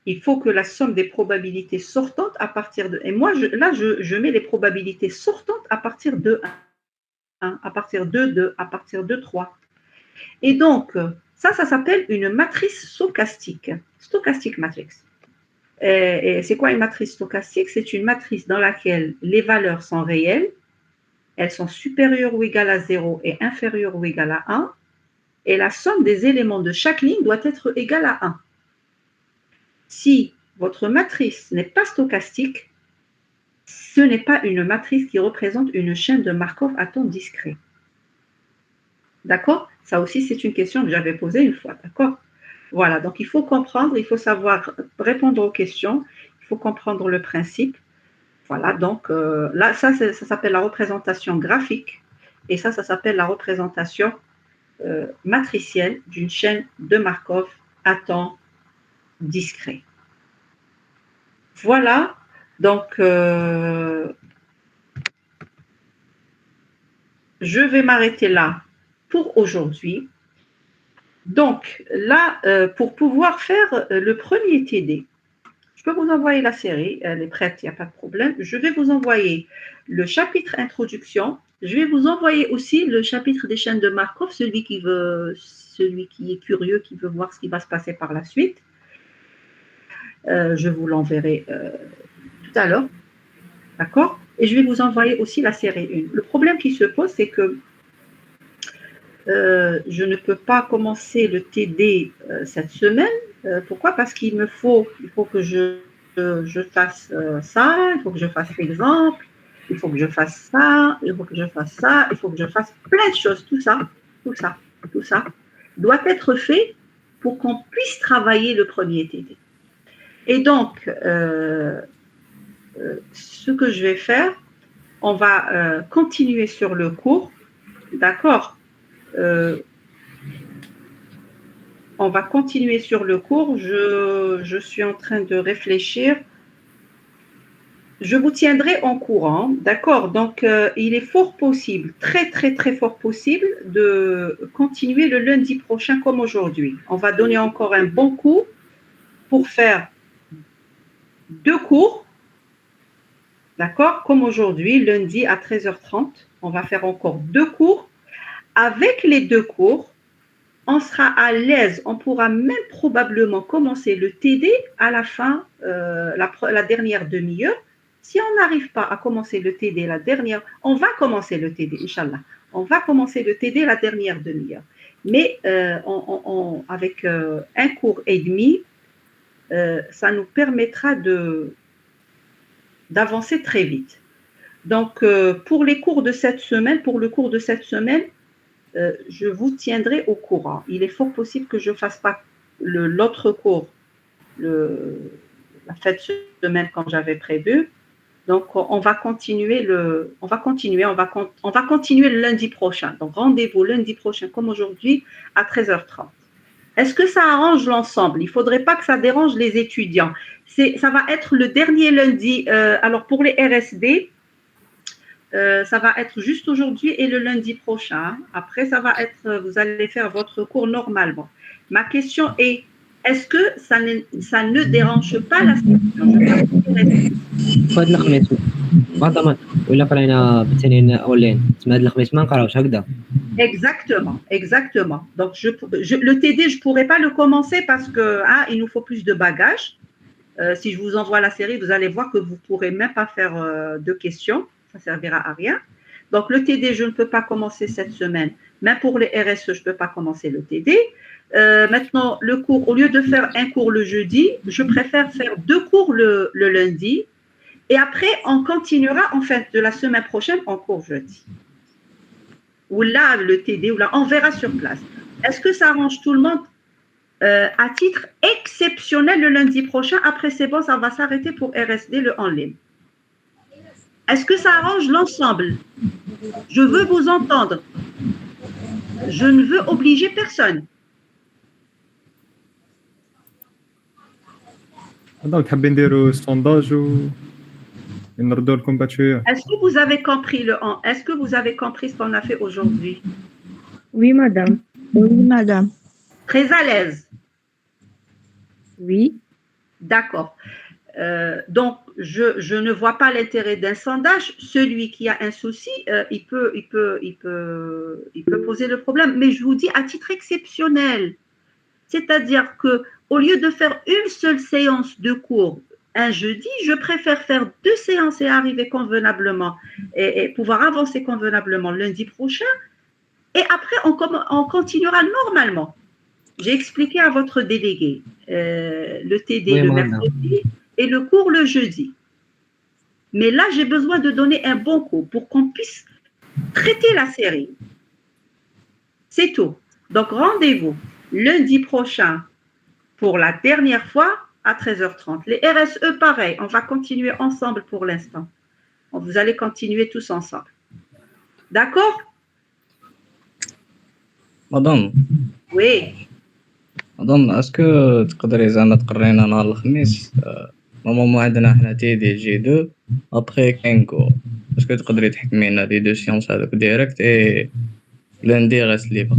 [SPEAKER 1] Il faut que la somme des probabilités sortantes à partir de... Et moi, je mets les probabilités sortantes à partir de 1, à partir de 2, à partir de 3. Et donc, ça s'appelle une matrice stochastique. Stochastic matrix. Et c'est quoi une matrice stochastique? C'est une matrice dans laquelle les valeurs sont réelles, elles sont supérieures ou égales à 0 et inférieures ou égales à 1, et la somme des éléments de chaque ligne doit être égale à 1. Si votre matrice n'est pas stochastique, ce n'est pas une matrice qui représente une chaîne de Markov à temps discret. D'accord? Ça aussi, c'est une question que j'avais posée une fois. D'accord? Voilà, donc il faut comprendre, il faut savoir répondre aux questions, il faut comprendre le principe. Voilà, donc là, ça s'appelle la représentation graphique et ça s'appelle la représentation matricielle d'une chaîne de Markov à temps discret. Voilà, donc je vais m'arrêter là pour aujourd'hui. Donc là, pour pouvoir faire le premier TD, je peux vous envoyer la série, elle est prête, il n'y a pas de problème. Je vais vous envoyer le chapitre introduction. Je vais vous envoyer aussi le chapitre des chaînes de Markov, celui qui est curieux, qui veut voir ce qui va se passer par la suite. Je vous l'enverrai tout à l'heure. D'accord? Et je vais vous envoyer aussi la série 1. Le problème qui se pose, c'est que je ne peux pas commencer le TD cette semaine. Pourquoi? Parce il faut que je fasse ça, il faut que je fasse l'exemple, il faut que je fasse ça, il faut que je fasse ça, il faut que je fasse plein de choses. Tout ça doit être fait pour qu'on puisse travailler le premier TD. Et donc, ce que je vais faire, on va continuer sur le cours, d'accord? On va continuer sur le cours. Je suis en train de réfléchir. Je vous tiendrai en courant, d'accord? Donc, il est fort possible, très, très, très fort possible de continuer le lundi prochain comme aujourd'hui. On va donner encore un bon coup pour faire 2 cours, d'accord? Comme aujourd'hui, lundi à 13h30. On va faire encore 2 cours. Avec les 2 cours, on sera à l'aise, on pourra même probablement commencer le TD à la fin, la dernière demi-heure. Si on n'arrive pas à commencer le TD on va commencer le TD, Inch'Allah. On va commencer le TD la dernière demi-heure. Mais avec un cours et demi, ça nous permettra d'avancer très vite. Donc, pour le cours de cette semaine, je vous tiendrai au courant. Il est fort possible que je ne fasse pas l'autre cours la fin de semaine comme j'avais prévu. Donc, on va continuer le lundi prochain. Donc, rendez-vous lundi prochain comme aujourd'hui à 13h30. Est-ce que ça arrange l'ensemble? Il ne faudrait pas que ça dérange les étudiants. Ça va être le dernier lundi. Alors, pour les RSD, ça va être juste aujourd'hui et le lundi prochain. Après, vous allez faire votre cours normalement. Ma question est, est-ce que ça ne dérange pas la session?
[SPEAKER 5] فهاد الخميس غدا ولا قرينا بالتنين اونلاين تما هاد الخميس ما نقراوش هكذا.
[SPEAKER 1] Exactement. Donc, le TD, je ne pourrais pas le commencer parce qu'il nous faut plus de bagages. Si je vous envoie la série, vous allez voir que vous ne pourrez même pas faire de questions. Ça ne servira à rien. Donc, le TD, je ne peux pas commencer cette semaine. Même pour les RSE, je ne peux pas commencer le TD. Maintenant, le cours, au lieu de faire un cours le jeudi, je préfère faire 2 cours le lundi. Et après, on continuera en fin de la semaine prochaine en cours jeudi. Ou là, le TD, ou là, on verra sur place. Est-ce que ça arrange tout le monde? À titre exceptionnel, le lundi prochain, après c'est bon, ça va s'arrêter pour RSD, le en ligne. Est-ce que ça arrange l'ensemble? Je veux vous entendre. Je ne veux obliger personne.
[SPEAKER 6] دونك حابين نديروا sondage ونردوا لكم بعد شويه.
[SPEAKER 1] Est-ce que vous avez compris Est-ce que vous avez compris ce qu'on a fait aujourd'hui?
[SPEAKER 2] Oui, madame.
[SPEAKER 7] Oui, madame.
[SPEAKER 1] Très à l'aise?
[SPEAKER 2] Oui.
[SPEAKER 1] D'accord. Donc, je ne vois pas l'intérêt d'un sondage. Celui qui a un souci, il peut poser le problème. Mais je vous dis à titre exceptionnel. C'est-à-dire qu'au lieu de faire une seule séance de cours un jeudi, je préfère faire 2 séances et arriver convenablement et pouvoir avancer convenablement lundi prochain. Et après, on continuera normalement. j'ai expliqué à votre délégué le TD
[SPEAKER 5] Oui,
[SPEAKER 1] le
[SPEAKER 5] madame.
[SPEAKER 1] mercredi et le cours le jeudi. Mais là, j'ai besoin de donner un bon cours pour qu'on puisse traiter la série. C'est tout. Donc, rendez-vous lundi prochain pour la dernière fois à 13h30. Les RSE, pareil, on va continuer ensemble pour l'instant. Vous allez continuer tous ensemble. D'accord?
[SPEAKER 7] مدام
[SPEAKER 1] Oui.
[SPEAKER 7] مدام اسكو تقدري زعما تقرينا نهار الخميس نورمالمون عندنا حنا تيدي جي 2 ابخي كاين كور اسكو تقدري تحكمي لنا لي دو سيونس هذوك ديريكت اي لوندي غاس ليبر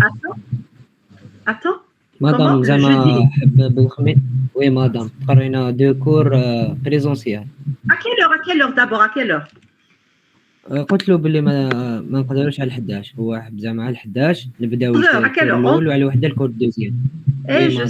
[SPEAKER 1] Attends.
[SPEAKER 5] مدام
[SPEAKER 1] Comment?
[SPEAKER 5] زعما
[SPEAKER 1] Jeudi.
[SPEAKER 5] حب بالخميس. وي مدام تقرينا دو كور بريزونسيال.
[SPEAKER 1] À quelle heure d'abord? À quelle heure?
[SPEAKER 5] قلت له باللي ما نقدروش على 11. هو حب زعما على 11 نبداو
[SPEAKER 1] 11 à quelle
[SPEAKER 5] الكور
[SPEAKER 1] heure?
[SPEAKER 5] الاول وعلى وحده الكور الدوزيام.
[SPEAKER 1] Et je